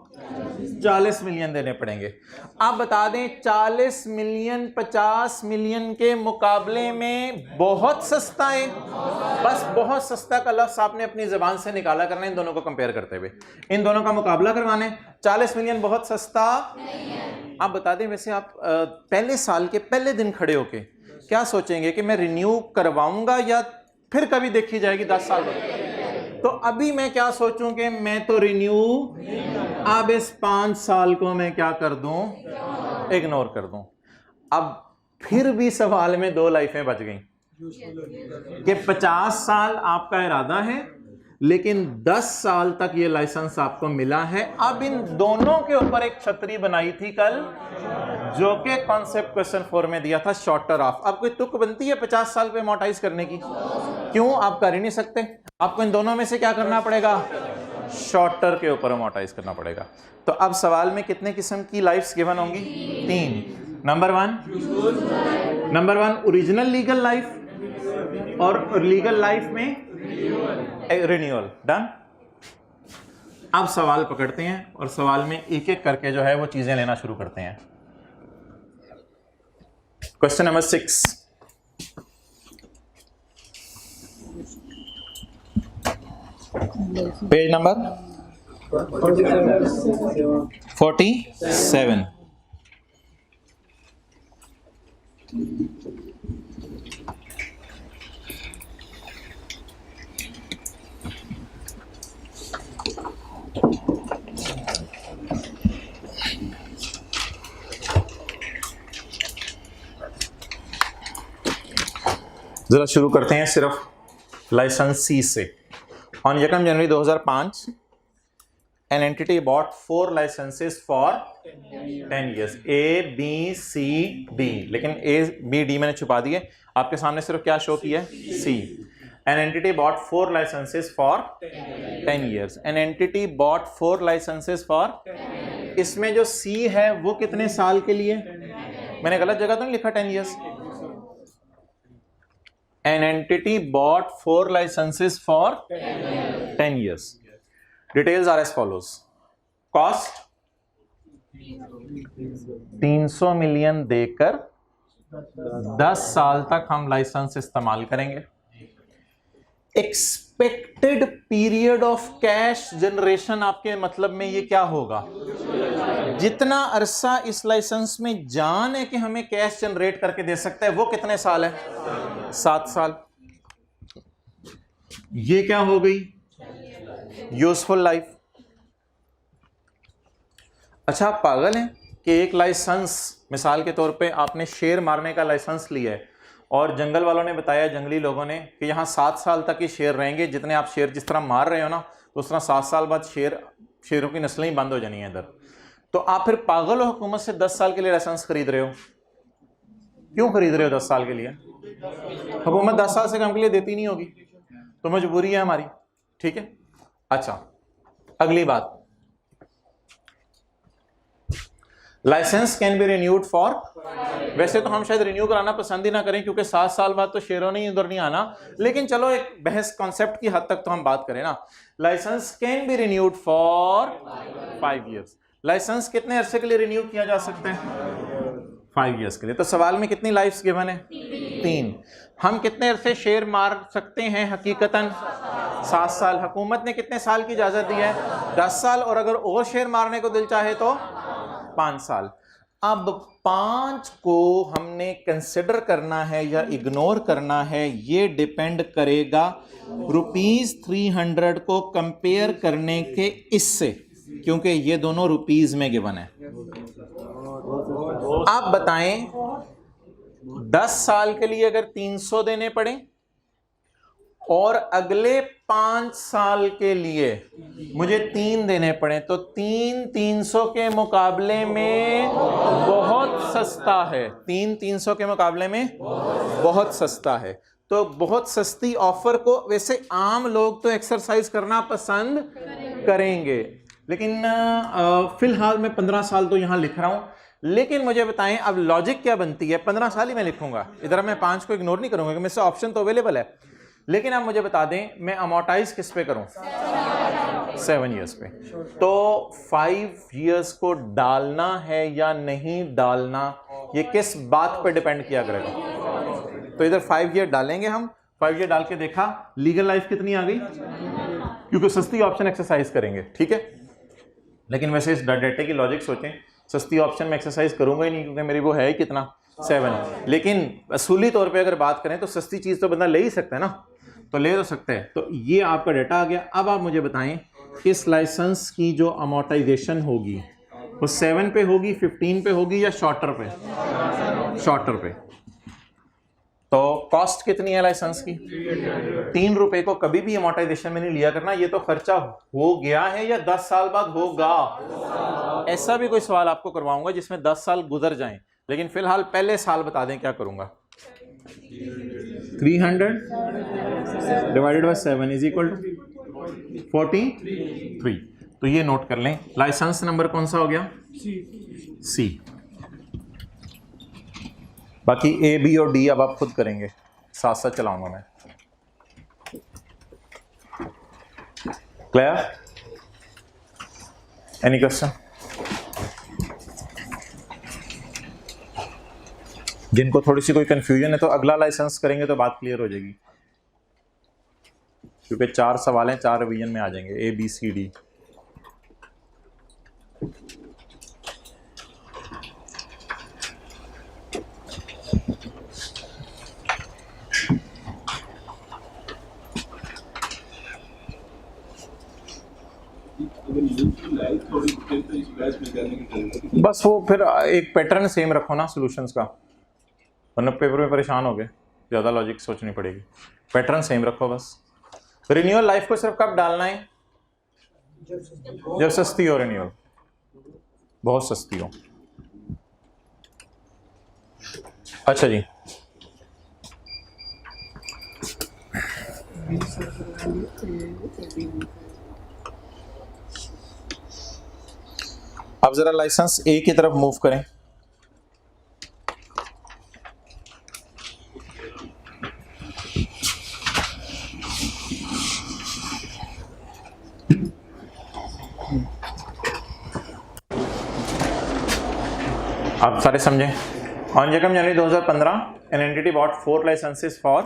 40 मिलियन देने पड़ेंगे। आप बता दें 40 मिलियन 50 मिलियन के मुकाबले में बहुत सस्ता है। बस बहुत सस्ता का लफ्ज आपने अपनी जुबान से निकाला करना इन दोनों को कंपेयर करते हुए, इन दोनों का मुकाबला करवाने। 40 मिलियन बहुत सस्ता आप बता दें। वैसे आप पहले साल के पहले दिन खड़े होके क्या सोचेंगे कि मैं रिन्यू करवाऊंगा या फिर कभी देखी जाएगी 10 साल बाद? तो अभी मैं क्या सोचूं कि मैं तो रिन्यू, अब इस 5 साल को मैं क्या कर दूं? इग्नोर कर दूं। अब फिर भी सवाल में 2 लाइफें बच गई कि 50 साल आपका इरादा है लेकिन 10 साल तक ये लाइसेंस आपको मिला है। अब इन दोनों के ऊपर एक छतरी बनाई थी कल, जो कि कॉन्सेप्ट क्वेश्चन 4 में दिया था, शॉर्टर ऑफ। अब कोई तुक बनती है 50 साल पे अमोर्टाइज करने की? क्यों? आप कर ही नहीं सकते। आपको इन दोनों में से क्या करना पड़ेगा? शॉर्टर के ऊपर अमोर्टाइज करना पड़ेगा। तो अब सवाल में कितने किस्म की लाइफ्स गिवन होंगी? 3। नंबर 1 ओरिजिनल लीगल लाइफ और लीगल लाइफ में रिन्यूअल। डन। अब सवाल पकड़ते हैं और सवाल में एक एक करके जो है वो चीजें लेना शुरू करते हैं। Question number 6। Page number 47। जरा शुरू करते हैं सिर्फ लाइसेंसी से। On 1 January 2005 an entity bought 4 licenses for 10 years A B C D, लेकिन A B D मैंने छुपा दिए, आपके सामने सिर्फ क्या शो किया है? C। an entity bought 4 licenses for 10 years। an entity bought 4 licenses for, इसमें जो C है वो कितने साल के लिए? मैंने गलत जगह तो नहीं लिखा 10 years। an entity bought 4 licenses for 10 years। Details are as follows। Cost 300 million देकर 10 साल तक हम लाइसेंस इस्तेमाल करेंगे। Expected period of cash generation आपके मतलब में ये क्या होगा? जितना अरसा इस लाइसेंस में जान है कि हमें कैश जनरेट करके दे सकता है वो कितने साल है? 7 साल। ये क्या हो गई? Useful life. अच्छा आप पागल हैं कि एक लाइसेंस, मिसाल के तौर पे आपने शेर मारने का लाइसेंस लिया है और जंगल वालों ने बताया, जंगली लोगों ने, कि यहाँ 7 साल तक ही शेर रहेंगे, जितने आप शेर जिस तरह मार रहे हो ना तो उस तरह 7 साल बाद शेरों की नस्लें ही बंद हो जानी है इधर। तो आप फिर पागल हो हुकूमत से 10 साल के लिए लाइसेंस खरीद रहे हो। क्यों खरीद रहे हो 10 साल के लिए? हुकूमत 10 साल से कम के लिए देती नहीं होगी तो मजबूरी है हमारी, ठीक है। अच्छा अगली बात, license can be renewed for, वैसे तो हम शायद रिन्यू कराना पसंद ही ना करें क्योंकि 7 साल बाद तो शेरों ने उधर नहीं आना, लेकिन चलो एक बहस कॉन्सेप्ट की हद तक तो हम बात करें ना। License can be renewed for 5 years। License कितने अरसे के लिए रिन्यू किया जा सकता है? 5 ईयर्स के लिए। तो सवाल में कितनी लाइफ्स गिवन है? 3। हम कितने अरसे शेयर मार सकते हैं? हकीकतन 7 साल। हुकूमत ने कितने साल की इजाजत दी है? 10 साल। और अगर और शेयर मारने को दिल चाहे तो 5 साल। अब 5 को हमने कंसिडर करना है या इग्नोर करना है, ये डिपेंड करेगा ₹300 को कंपेयर करने के इससे, क्योंकि ये दोनों रुपीस में गिवन है। आप बताएं 10 साल के लिए अगर 300 देने पड़े और अगले 5 साल के लिए मुझे 3 देने पड़े, तो 300 के मुकाबले में बहुत सस्ता है। 300 के मुकाबले में बहुत सस्ता है। तो बहुत सस्ती ऑफर को वैसे आम लोग तो एक्सरसाइज करना पसंद करेंगे, लेकिन फिलहाल मैं 15 साल तो यहां लिख रहा हूं। लेकिन मुझे बताएं अब लॉजिक क्या बनती है? 15 साल ही मैं लिखूंगा, इधर मैं 5 को इग्नोर नहीं करूंगा क्योंकि मेरे से ऑप्शन तो अवेलेबल है। लेकिन आप मुझे बता दें मैं अमोर्टाइज किस पे करूं? 7 ईयर्स पे। तो 5 ईयर्स को डालना है या नहीं डालना, ये किस बात पे डिपेंड किया करेगा? तो इधर 5 ईयर डालेंगे हम। 5 ईयर डाल के देखा लीगल लाइफ कितनी आ गई, क्योंकि सस्ती ऑप्शन एक्सरसाइज करेंगे, ठीक है। लेकिन वैसे इस डेटा की लॉजिक सोचें, सस्ती ऑप्शन में एक्सरसाइज करूंगा ही नहीं क्योंकि मेरी वो है ही कितना 7। लेकिन असूली तौर पे अगर बात करें तो सस्ती चीज तो बंदा ले ही सकता है ना, तो ले तो सकते हैं। तो ये आपका डेटा आ गया। अब आप मुझे बताएं इस लाइसेंस की जो अमोर्टाइजेशन होगी वो 7 पे होगी, 15 पे होगी या शॉर्टर पे? शॉर्टर पे। तो कॉस्ट कितनी है लाइसेंस की? 3 रुपए को कभी भी अमोर्टाइजेशन में नहीं लिया करना। ये तो खर्चा हो गया है या 10 साल बाद होगा, ऐसा भी कोई सवाल आपको करवाऊंगा जिसमें 10 साल गुजर जाएं। लेकिन फिलहाल पहले साल बता दें क्या करूंगा। 300 divided by 7 is equal to 43। तो ये नोट कर लें। लाइसेंस नंबर कौन सा हो गया? सी। बाकी ए, बी और डी अब आप खुद करेंगे, साथ साथ चलाऊंगा मैं। क्लियर? Any question? जिनको थोड़ी सी कोई कंफ्यूजन है तो अगला लाइसेंस करेंगे तो बात क्लियर हो जाएगी, क्योंकि 4 सवाल हैं, 4 रिवीजन में आ जाएंगे, ए बी सी डी। बस वो फिर एक पैटर्न सेम रखो ना सॉल्यूशंस का, वरना पेपर में परेशान हो गए, ज़्यादा लॉजिक सोचनी पड़ेगी। पैटर्न सेम रखो बस। रिन्यूअल लाइफ को सिर्फ कब डालना है? जब सस्ती हो रिन्यूअल, बहुत सस्ती हो। अच्छा जी, अब जरा लाइसेंस ए की तरफ मूव करें। आप सारे समझें। ऑन जकम जनवरी 2015 एन एंटिटी बॉट 4 लाइसेंसेस फॉर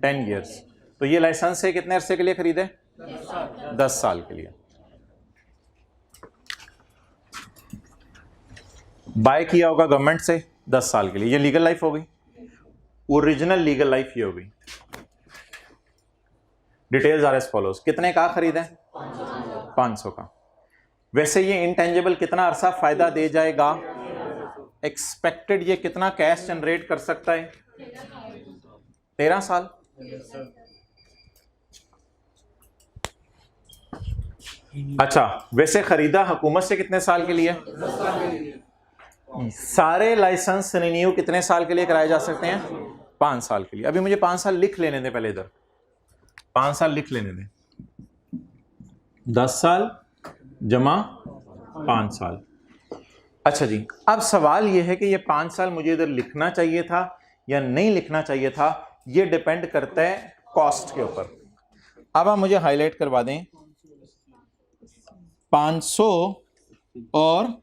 10 ईयर्स। तो ये लाइसेंस है कितने अरसे के लिए खरीदे? 10 साल के लिए। बाय किया होगा गवर्नमेंट से 10 साल के लिए। ये लीगल लाइफ हो गई, ओरिजिनल लीगल लाइफ ये हो गई। Details are as follows. कितने का खरीदे? 500 का। वैसे ये इंटेंजिबल कितना अरसा फायदा दे जाएगा? एक्सपेक्टेड ये कितना कैश जनरेट कर सकता है? 13 साल। अच्छा, वैसे खरीदा हुकूमत से कितने साल के लिए? सारे लाइसेंस रिन्यू कितने साल के लिए कराए जा सकते हैं? 5 साल के लिए। अभी मुझे 5 साल लिख लेने दें, पहले इधर 5 साल लिख लेने दें। 10 साल जमा 5 साल। अच्छा जी, अब सवाल यह है कि ये 5 साल मुझे इधर लिखना चाहिए था या नहीं लिखना चाहिए था, ये डिपेंड करता है कॉस्ट के ऊपर। अब आप मुझे हाईलाइट करवा दें 500 और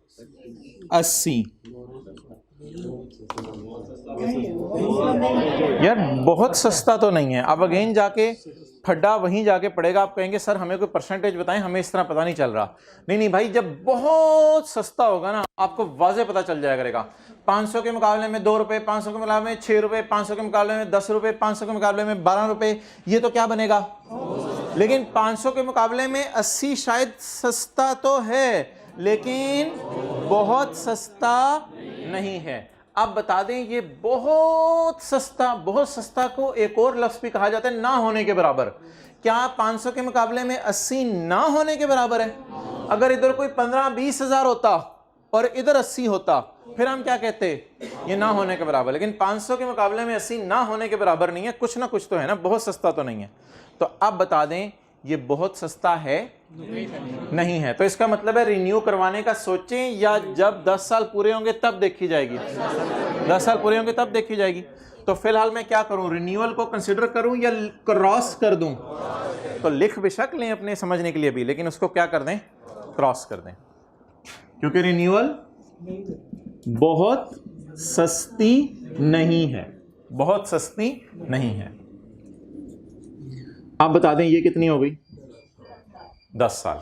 80, यार बहुत सस्ता तो नहीं है। अब अगेन जाके फड्डा वहीं जाके पड़ेगा, आप कहेंगे सर हमें कोई परसेंटेज बताएं, हमें इस तरह पता नहीं चल रहा। नहीं भाई, जब बहुत सस्ता होगा ना आपको वाज़े पता चल जाया करेगा। 500 के मुकाबले में 2 रुपए, 500 के मुकाबले में 6 रुपए, 500 के मुकाबले में 10 रुपए, 500 के मुकाबले में 12 रुपए, ये तो क्या बनेगा। लेकिन 500 के मुकाबले में 80 शायद सस्ता तो है, लेकिन बहुत सस्ता नहीं है। अब बता दें ये बहुत सस्ता को एक और लफ्ज भी कहा जाता है, ना होने के बराबर। क्या 500 के मुकाबले में 80 ना होने के बराबर है? अगर इधर कोई 15-20 हजार होता और इधर 80 होता, फिर हम क्या कहते, ये ना होने के बराबर। लेकिन 500 के मुकाबले में 80 ना होने के बराबर नहीं है, कुछ ना कुछ तो है ना, बहुत सस्ता तो नहीं है। तो अब बता दें ये बहुत सस्ता है नहीं है। तो इसका मतलब है रिन्यू करवाने का सोचें, या जब 10 साल पूरे होंगे तब देखी जाएगी, 10 साल पूरे होंगे तब देखी जाएगी। तो फिलहाल मैं क्या करूं, रिन्यूअल को कंसिडर करूं या क्रॉस कर दूं? तो लिख बेशक लें अपने समझने के लिए भी, लेकिन उसको क्या कर दें, क्रॉस कर दें, क्योंकि रिन्यूअल बहुत सस्ती नहीं है, बहुत सस्ती नहीं है। आप बता दें ये कितनी हो गई, 10 साल।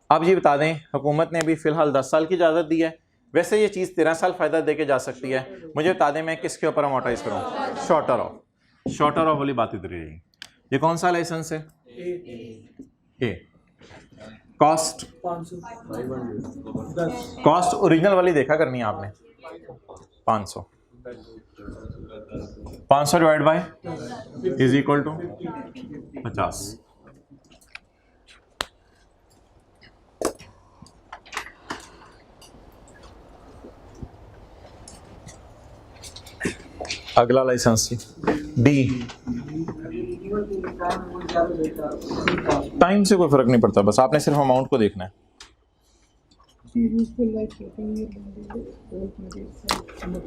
अब ये बता दें हुकूमत ने अभी फिलहाल 10 साल की इजाज़त दी है, वैसे ये चीज़ 13 साल फ़ायदा दे के जा सकती है। मुझे बता दें मैं किसके ऊपर अमोर्टाइज करूँ, शॉर्टर ऑफ वाली बात इधर रहेगी। ये कौन सा लाइसेंस है, ए। कॉस्ट ओरिजिनल वाली देखा करनी है आपने, 500 divide by is equal to 50। अगला लाइसेंस डी। टाइम से कोई फर्क नहीं पड़ता, बस आपने सिर्फ अमाउंट को देखना है।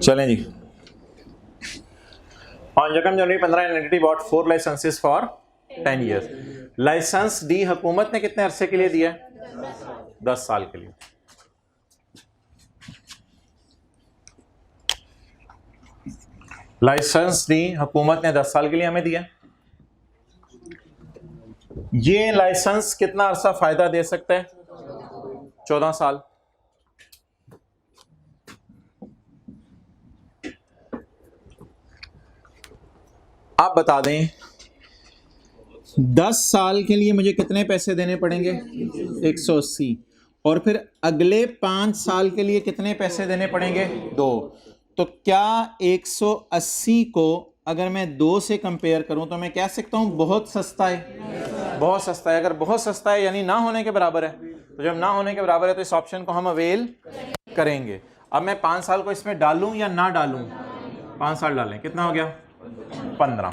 चलें जी। On January 15 an entity bought 4 licenses for 10 years। License D हुकूमत ने कितने अरसे के लिए दिया है, 10 साल के लिए। लाइसेंस डी हुकूमत ने 10 साल के लिए हमें दिया। ये लाइसेंस कितना अरसा फायदा दे सकता है, 14 साल। आप बता दें 10 साल के लिए मुझे कितने पैसे देने पड़ेंगे, 180, और फिर अगले 5 साल के लिए कितने पैसे देने पड़ेंगे, 2। तो क्या 180 को अगर मैं 2 से कंपेयर करूं तो मैं कह सकता हूं बहुत सस्ता है, बहुत सस्ता है। अगर बहुत सस्ता है यानी ना होने के बराबर है, तो जब ना होने के बराबर है तो इस ऑप्शन को हम अवेल करेंगे। अब मैं 5 साल को इसमें डालूं या ना डालूं, 5 साल डालें, कितना हो गया, 15।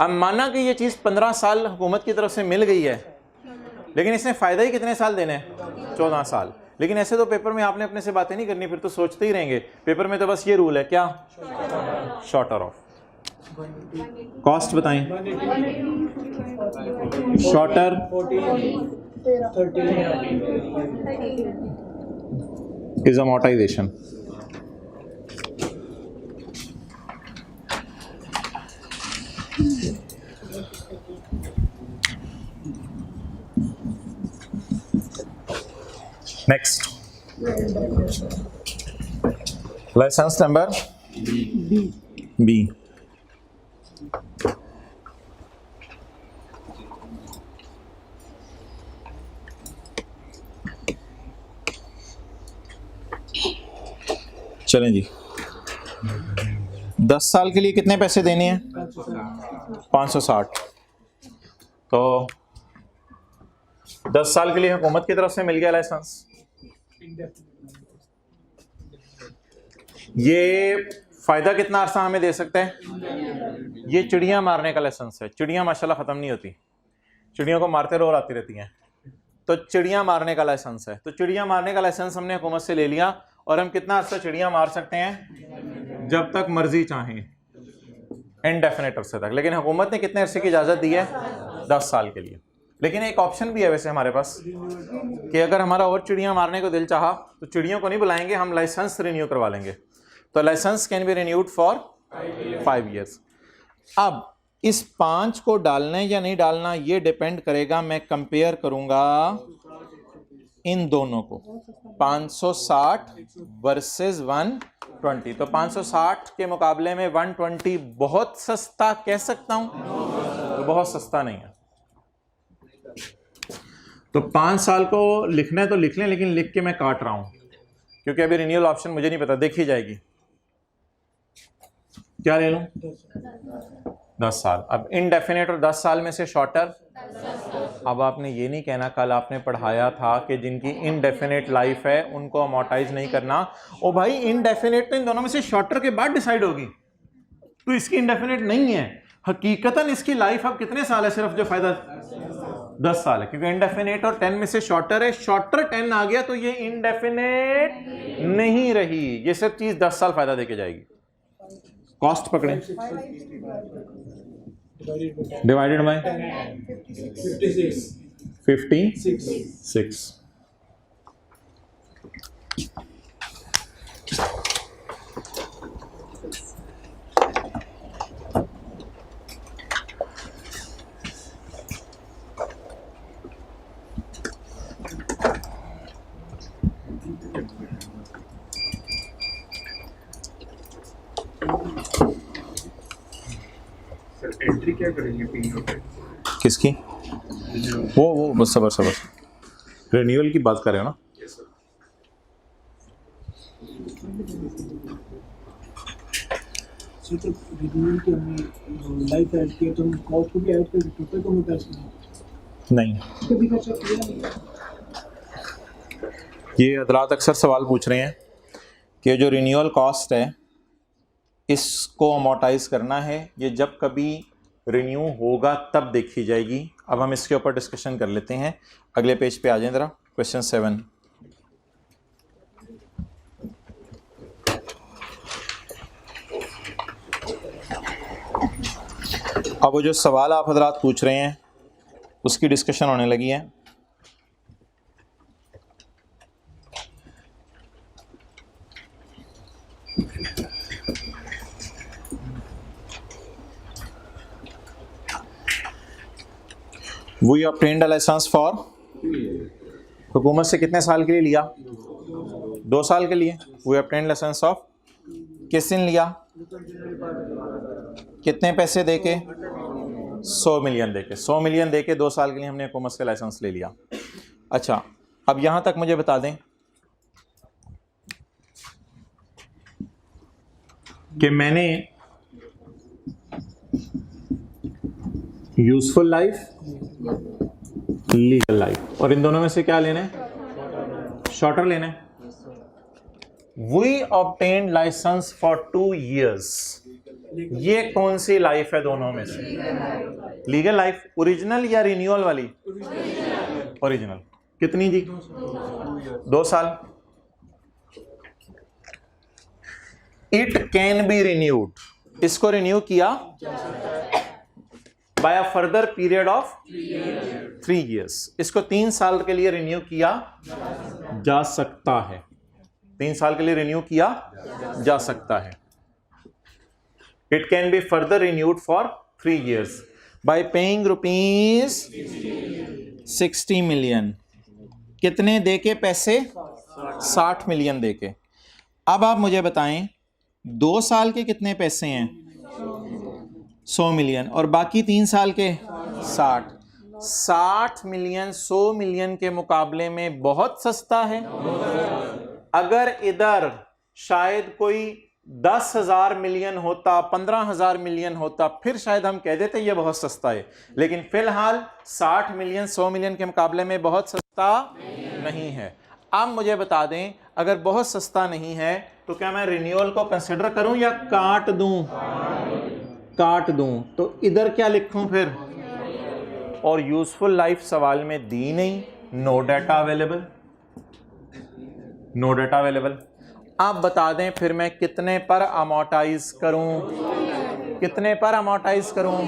अब माना कि ये चीज़ 15 साल हुकूमत की तरफ से मिल गई है, लेकिन इसने फ़ायदा ही कितने साल देने हैं, 14 साल। लेकिन ऐसे तो पेपर में आपने अपने से बातें नहीं करनी, फिर तो सोचते ही रहेंगे। पेपर में तो बस ये रूल है, क्या, शॉर्टर ऑफ। कॉस्ट बताएं, shorter is amortization. Next license number B. चलें जी, 10 साल के लिए कितने पैसे देने हैं, 560। तो 10 साल के लिए हुकूमत की तरफ से मिल गया लाइसेंस। ये फायदा कितना अरसा हमें दे सकता है, ये चिड़ियां मारने का लाइसेंस है। चिड़ियां माशाल्लाह खत्म नहीं होती, चिड़ियों को मारते रहो, आती रहती हैं। तो चिड़ियां मारने का लाइसेंस है। तो चिड़ियां मारने का लाइसेंस हमने हुकूमत से ले लिया, और हम कितना अरसा चिड़ियां मार सकते हैं, जब तक मर्जी चाहें, इनडेफिनेट अरसे तक। लेकिन हुकूमत ने कितने अरसे की इजाज़त दी है, 10 साल के लिए। लेकिन एक ऑप्शन भी है वैसे हमारे पास कि अगर हमारा और चिड़ियां मारने को दिल चाहा तो चिड़ियों को नहीं बुलाएंगे, हम लाइसेंस रिन्यू करवा लेंगे। तो license can be renewed for 5 years। अब इस 5 को डालना है या नहीं डालना ये डिपेंड करेगा, मैं कंपेयर करूंगा इन दोनों को, 560 वर्सेस 120। तो 560 के मुकाबले में 120 बहुत सस्ता कह सकता हूं? तो बहुत सस्ता नहीं है। तो 5 साल को लिखना है तो लिख लें, लेकिन लिख के मैं काट रहा हूं क्योंकि अभी रिन्यूअल ऑप्शन मुझे नहीं पता, देखी जाएगी। क्या ले लूं? 10 साल। अब इनडेफिनेट और 10 साल में से शॉर्टर। अब आपने ये नहीं कहना, कल आपने पढ़ाया था कि जिनकी इनडेफिनेट लाइफ है उनको अमोर्टाइज नहीं करना। ओ भाई, इनडेफिनेट तो इन दोनों में से शॉर्टर के बाद डिसाइड होगी, तो इसकी इनडेफिनेट नहीं है। हकीकतन इसकी लाइफ अब कितने साल है? सिर्फ जो फायदा 10 साल है, क्योंकि इनडेफिनेट और 10 में से शॉर्टर है। शॉर्टर 10 आ गया तो ये इनडेफिनेट नहीं रही, ये सब चीज 10 साल फायदा देके जाएगी। कॉस्ट पकड़े, डिवाइडेड बाय 56। एंट्री क्या करेंगे पीरियड पे? किसकी? वो बस सबर रिन्यूअल की बात कर रहे हो ना? तो रिन्यूअल की हमने लाइफ ऐड किया तो हम कॉस्ट को भी ऐड कर टोटल को में पैसे नहीं। कभी खर्चा किया नहीं। ये हजरात अक्सर सवाल पूछ रहे हैं कि जो रिन्यूअल कॉस्ट है इसको अमोर्टाइज करना है, ये जब कभी रिन्यू होगा तब देखी जाएगी। अब हम इसके ऊपर डिस्कशन कर लेते हैं। अगले पेज पे आ जाएं जरा, क्वेश्चन 7। अब वो जो सवाल आप हजरात पूछ रहे हैं उसकी डिस्कशन होने लगी है। We obtained a license for, हुकूमत से कितने साल के लिए लिया? 2 साल के लिए। We obtained license of, किस दिन लिया? कितने पैसे देके? 100 मिलियन देके। 100 मिलियन देके 2 साल के लिए हमने हुकूमत से लाइसेंस ले लिया। अच्छा, अब यहां तक मुझे बता दें कि मैंने यूजफुल लाइफ, लीगल लाइफ, और इन दोनों में से क्या लेना है? शॉर्टर लेना है। We obtained license for 2 years। ये कौन सी लाइफ है दोनों में से? Legal life. ओरिजिनल या रिन्यूअल वाली? ओरिजिनल। कितनी जी? 2 साल। It can be renewed. इसको रिन्यू किया by a further period of 3 years। इसको 3 साल के लिए रिन्यू किया जा सकता है। 3 साल के लिए रिन्यू किया जा सकता है। It can be further renewed for 3 years bye paying ₹60 million। कितने देके पैसे? 60 मिलियन देके। अब आप मुझे बताएं 2 साल के कितने पैसे हैं? 100 मिलियन, और बाकी 3 साल के 60 मिलियन 100 मिलियन के मुकाबले में बहुत सस्ता है। अगर इधर शायद कोई 10,000 मिलियन होता, 15,000 मिलियन होता, फिर शायद हम कह देते ये बहुत सस्ता है, लेकिन फिलहाल 60 मिलियन 100 मिलियन के मुकाबले में बहुत सस्ता नहीं है। अब मुझे बता दें, अगर बहुत सस्ता नहीं है तो क्या मैं रिन्यूअल को कंसिडर करूं या काट दूं? काट दूं। तो इधर क्या लिखूं फिर? और यूजफुल लाइफ सवाल में दी नहीं, no data available. No data available. आप बता दें फिर मैं कितने पर अमोर्टाइज करूं? कितने पर अमोर्टाइज करूं?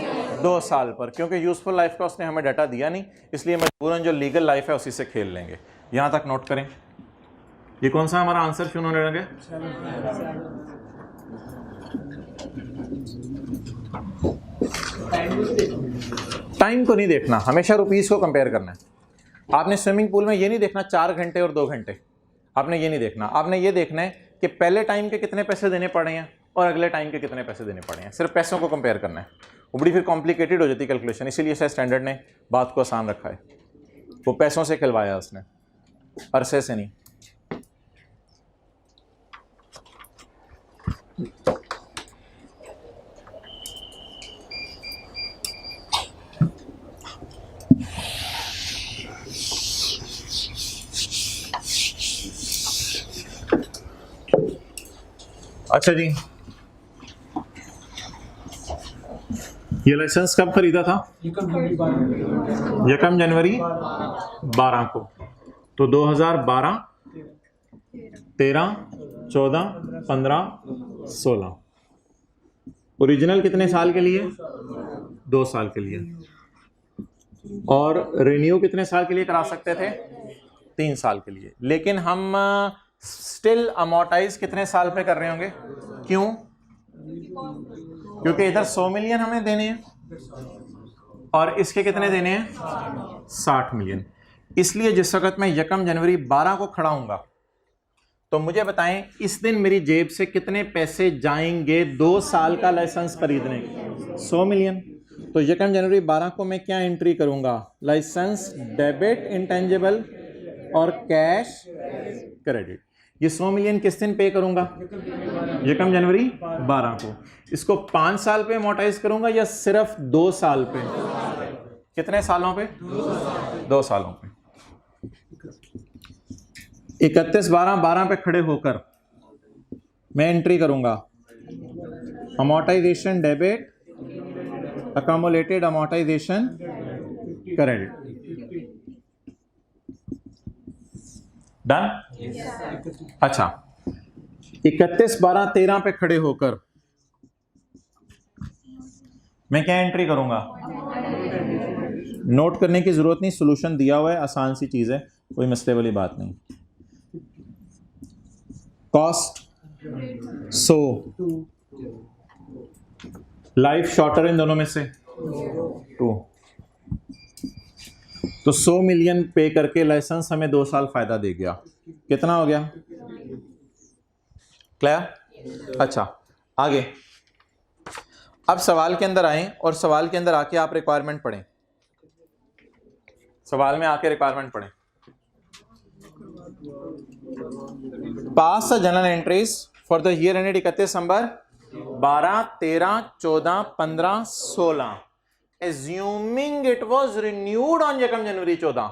2 साल पर, क्योंकि यूजफुल लाइफ का उसने हमें डाटा दिया नहीं, इसलिए मजबूरन जो लीगल लाइफ है उसी से खेल लेंगे। यहां तक नोट करें। ये कौन सा हमारा आंसर क्यों होने लगे? टाइम को नहीं देखना, हमेशा रुपीस को कंपेयर करना है। आपने स्विमिंग पूल में ये नहीं देखना 4 घंटे और 2 घंटे, आपने ये नहीं देखना। आपने ये देखना है कि पहले टाइम के कितने पैसे देने पड़े हैं और अगले टाइम के कितने पैसे देने पड़े हैं। सिर्फ पैसों को कंपेयर करना है। वो बड़ी फिर कॉम्प्लिकेटेड हो जाती कैलकुलेशन, इसीलिए शायद स्टैंडर्ड ने बात को आसान रखा है। वो पैसों से खिलवाया उसने, अरसे से नहीं। अच्छा जी, ये लाइसेंस कब खरीदा था? यकम जनवरी 12 को। तो 2012, 13, 14, 15, 16। ओरिजिनल कितने साल के लिए? 2 साल के लिए। और रिन्यू कितने साल के लिए करा सकते थे? 3 साल के लिए। लेकिन हम स्टिल अमोर्टाइज कितने साल पे कर रहे होंगे? क्यों? क्योंकि इधर 100 मिलियन हमें देने हैं और इसके कितने देने हैं? 60 मिलियन। इसलिए जिस वक्त मैं यकम जनवरी 12 को खड़ा हूंगा तो मुझे बताएं इस दिन मेरी जेब से कितने पैसे जाएंगे 2 साल का लाइसेंस खरीदने? 100 मिलियन। तो यकम जनवरी 12 को मैं क्या एंट्री करूंगा? लाइसेंस डेबिट इंटेंजिबल और कैश क्रेडिट। ये 100 मिलियन किस दिन पे करूंगा? यकम जनवरी 12 को। इसको 5 साल पे अमोर्टाइज करूंगा या सिर्फ 2 साल पे? कितने सालों पे? 2 सालों पे। 31/12/12 पे खड़े होकर मैं एंट्री करूंगा amortisation debit, accumulated amortisation credit. Done? अच्छा, 31/12/13 पे खड़े होकर मैं क्या एंट्री करूंगा? नोट करने की जरूरत नहीं, सॉल्यूशन दिया हुआ है, आसान सी चीज है, कोई मसले वाली बात नहीं। कॉस्ट 100, लाइफ शॉर्टर इन दोनों में से 2। तो 100 मिलियन पे करके लाइसेंस हमें 2 साल फायदा दे गया। कितना हो गया? क्लियर? अच्छा, आगे अब सवाल के अंदर आए और सवाल के अंदर आके आप रिक्वायरमेंट पढ़ें। सवाल में आके रिक्वायरमेंट पढ़ें। Pass the general entries for the year ended 31 December 12, 13, 14, 15, 16 assuming it was renewed on यकम जनवरी 14।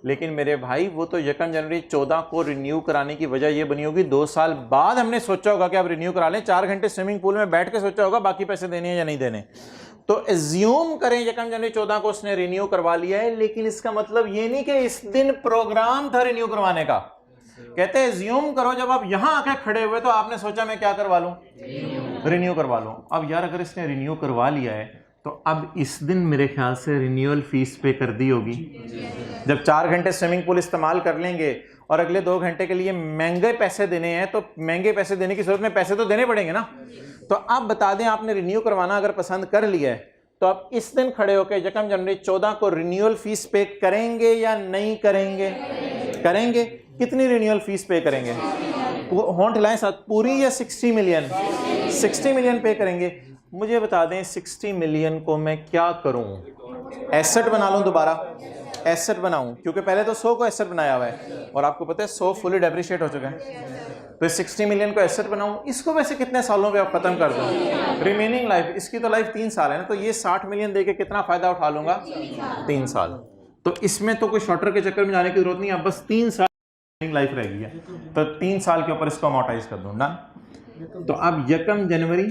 लेकिन मेरे भाई वो तो यकम जनवरी 14 को रिन्यू कराने की वजह ये बनी होगी 2 साल बाद हमने सोचा होगा कि आप रिन्यू करा लें। 4 घंटे स्विमिंग पूल में बैठ के सोचा होगा बाकी पैसे देने हैं या नहीं देने। तो एज्यूम करें यकम जनवरी 14 को उसने रिन्यू करवा लिया है, लेकिन इसका मतलब ये नहीं कि इस दिन प्रोग्राम था रिन्यू करवाने का। कहते हैं एज्यूम करो जब आप यहां आके खड़े हुए तो आपने सोचा मैं क्या करवा लूं? रिन्यू करवा लूं। अब यार अगर इसने रिन्यू करवा लिया है तो अब इस दिन मेरे ख्याल से रिन्यूअल फीस पे कर दी होगी। जब 4 घंटे स्विमिंग पूल इस्तेमाल कर लेंगे और अगले 2 घंटे के लिए महंगे पैसे देने हैं तो महंगे पैसे देने की सूरत में पैसे तो देने पड़ेंगे ना। तो अब बता दें आपने रिन्यू करवाना अगर पसंद कर लिया है तो आप इस दिन खड़े होकर यकम जनवरी 14 को रिन्यूअल फीस पे करेंगे या नहीं करेंगे? करेंगे। कितनी रिन्यूअल फीस पे करेंगे? होंठ हिलाएं साथ, पूरी या 60 मिलियन? 60 मिलियन पे करेंगे। मुझे बता दें 60 मिलियन को मैं क्या करूं? एसेट बना लूं, दोबारा एसेट बनाऊं, क्योंकि पहले तो 100 को एसेट बनाया हुआ है और आपको पता है 100 फुली डेप्रिशिएट हो चुका है। तो 60 मिलियन को एसेट बनाऊं, इसको वैसे कितने सालों पे आप खत्म कर दो? रिमेनिंग लाइफ, इसकी तो लाइफ 3 साल है ना, तो ये 60 मिलियन देके कितना फायदा उठा लूंगा? 3 साल। तो इसमें तो कोई शॉर्टर के चक्कर में जाने की जरूरत नहीं है, अब बस 3 साल लाइफ रह गई है तो 3 साल के ऊपर इसको अमोर्टाइज कर दूं ना। तो अब यकम जनवरी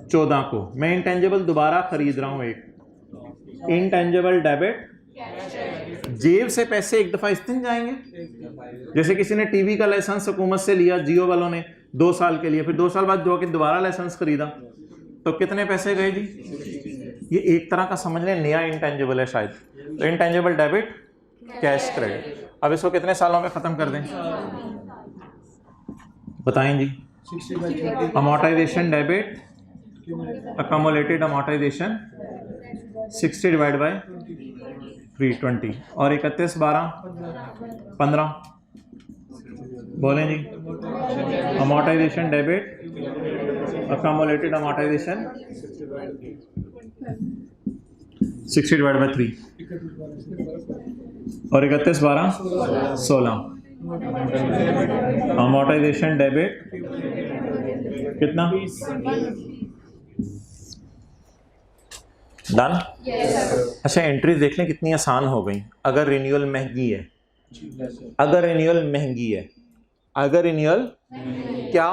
14 को मैं इंटेंजिबल दोबारा खरीद रहा हूं, एक इंटेंजिबल डेबिट। जेब से पैसे एक दफा इस दिन जाएंगे, जैसे किसी ने टीवी का लाइसेंस हुकूमत से लिया, जियो वालों ने 2 साल के लिए, फिर 2 साल बाद जो कि दोबारा लाइसेंस खरीदा तो कितने पैसे गए जी? ये एक तरह का समझ लें नया इंटेंजिबल है शायद। तो इंटेंजिबल डेबिट, कैश क्रेडिट। अब इसको कितने सालों में ख़त्म कर दें बताएं जी? 60/20 amortisation debit, accumulated amortisation 60 divide by 320 और 31/12 बोलें जी? Amortisation debit, accumulated amortisation 60 divide by 3 और 31/12 16। अमोर्टाइजेशन डेबिट कितना? डन? अच्छा, एंट्रीज देख लें कितनी आसान हो गई। अगर रिन्यूअल महंगी है, अगर रिन्यूअल क्या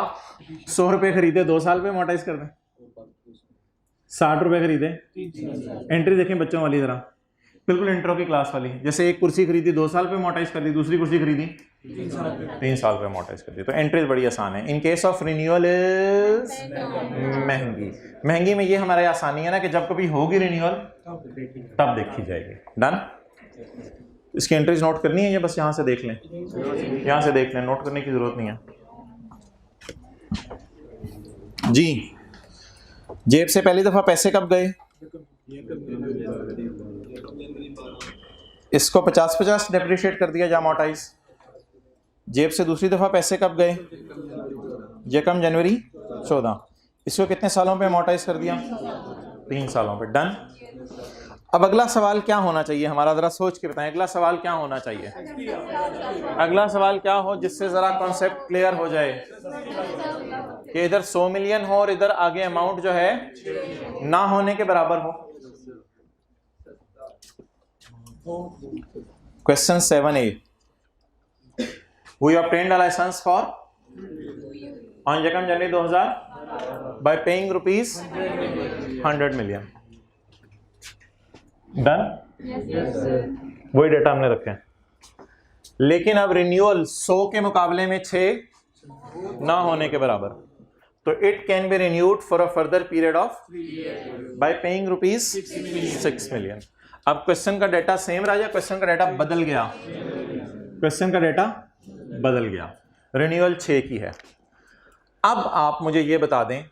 100 रुपये खरीदे 2 साल पे अमोर्टाइज कर दें, 60 रुपये खरीदे। एंट्री देखें बच्चों वाली जरा, बिल्कुल इंट्रो की क्लास वाली। जैसे एक कुर्सी खरीदी 2 साल पे अमोर्टाइज कर दी, दूसरी कुर्सी खरीदी 3 साल पे अमोर्टाइज कर दी। तो एंट्रीज बड़ी आसान है। In case of renewal is महंगी में ये हमारे आसानी है ना कि जब कभी होगी रिन्यूअल तब देखी जाएगी। डन? इसकी एंट्रीज नोट करनी है या बस यहाँ से देख लें? यहाँ से देख लें, नोट करने की जरूरत नहीं है जी। जेब से पहली दफा पैसे कब गए? इसको 50-50 डेप्रिशिएट कर दिया या अमोर्टाइज। जेब से दूसरी दफा पैसे कब गए? यकम जनवरी 14। इसको कितने सालों पे अमोर्टाइज कर दिया? 3 सालों पे। डन? अब अगला सवाल क्या होना चाहिए हमारा, जरा सोच के बताएं। अगला सवाल क्या होना चाहिए? अगला सवाल क्या हो जिससे जरा कॉन्सेप्ट क्लियर हो जाए कि इधर 100 मिलियन हो और इधर आगे अमाउंट जो है ना होने के बराबर हो। Question 7A, we obtained a license for on 2nd January 2000 by paying rupees 100 million. Done? वही डेटा हमने रखे हैं। लेकिन अब रिन्यूअल 100 के मुकाबले में 6 ना होने के बराबर, तो it can be renewed for a further period of bye paying rupees 6 million. अब क्वेश्चन का डेटा सेम रहा या क्वेश्चन का डेटा बदल गया? क्वेश्चन का डेटा बदल गया। रिन्यूअल 6 की है। अब आप मुझे ये बता दें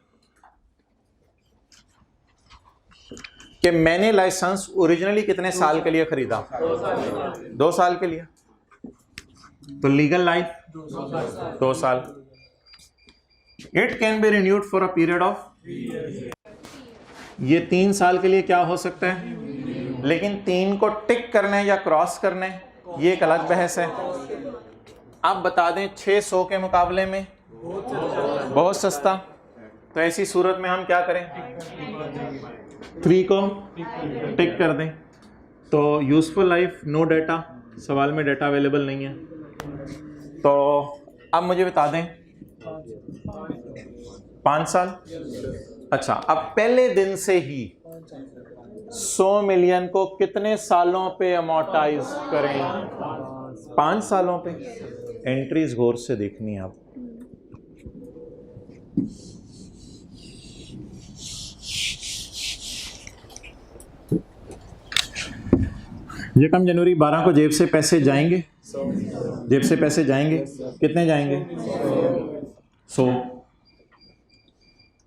कि मैंने लाइसेंस ओरिजिनली कितने साल के लिए खरीदा? 2 साल के लिए। तो लीगल लाइफ 2 साल। It can be renewed for a period of, ये 3 साल के लिए क्या हो सकता है, लेकिन 3 को टिक करने या क्रॉस करने ये एक अलग बहस है। आप बता दें 600 के मुकाबले में बहुत सस्ता, तो ऐसी सूरत में हम क्या करें? 3 को टिक कर दें। तो यूजफुल लाइफ नो डाटा, सवाल में डाटा अवेलेबल नहीं है। तो अब मुझे बता दें 5 साल। अच्छा, अब पहले दिन से ही 100 मिलियन को कितने सालों पे अमोर्टाइज करें? 5 सालों पे। एंट्रीज गौर से देखनी है आप। यकम जनवरी 12 को जेब से पैसे जाएंगे, जेब से पैसे जाएंगे, कितने जाएंगे? 100।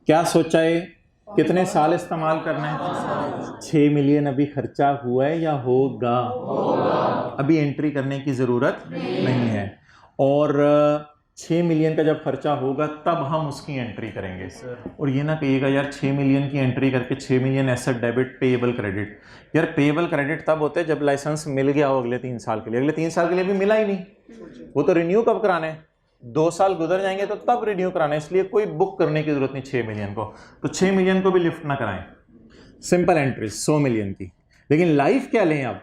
क्या सोचा है कितने साल इस्तेमाल करना है? 6 मिलियन अभी खर्चा हुआ है या होगा? अभी एंट्री करने की ज़रूरत नहीं है। और 6 मिलियन का जब खर्चा होगा तब हम उसकी एंट्री करेंगे। और ये ना कहिएगा यार 6 मिलियन की एंट्री करके 6 million asset debit payable credit. यार पेएबल क्रेडिट तब होते हैं जब लाइसेंस मिल गया हो अगले 3 साल के लिए। अगले 3 साल के लिए भी मिला ही नहीं, वो तो रिन्यू कब कराना है? 2 साल गुजर जाएंगे तो तब रिन्यू कराना है। इसलिए कोई बुक करने की जरूरत नहीं 6 मिलियन को। तो 6 मिलियन को भी लिफ्ट ना कराएं, सिंपल एंट्री 100 मिलियन की। लेकिन लाइफ क्या लें अब?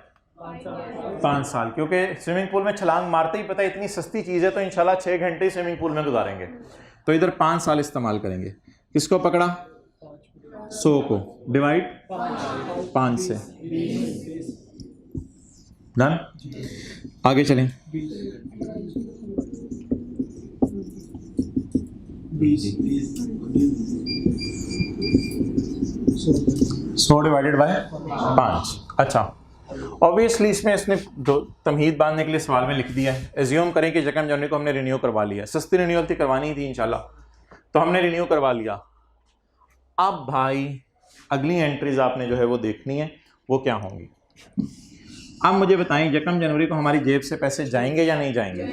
5 साल, क्योंकि स्विमिंग पूल में छलांग मारते ही पता है इतनी सस्ती चीज़ है तो इंशाल्लाह 6 घंटे ही स्विमिंग पूल में गुजारेंगे। तो इधर 5 साल इस्तेमाल करेंगे। किसको पकड़ा? 100 को डिवाइड 5 से। डन? आगे चलें। 20 100 डिवाइडेड बाय 5। अच्छा, ऑब्वियसली इसमें इसने दो तमहीद बांधने के लिए सवाल में लिख दिया है। एज्यूम करें कि 2 जनवरी को हमने रिन्यू करवा लिया, सस्ती रिन्यूअल थी, करवानी थी इंशाल्लाह, तो हमने रिन्यू करवा लिया। अब भाई अगली एंट्रीज आपने जो है वो देखनी है, वो क्या होंगी। अब मुझे बताएं 2 जनवरी को हमारी जेब से पैसे जाएंगे या नहीं जाएंगे?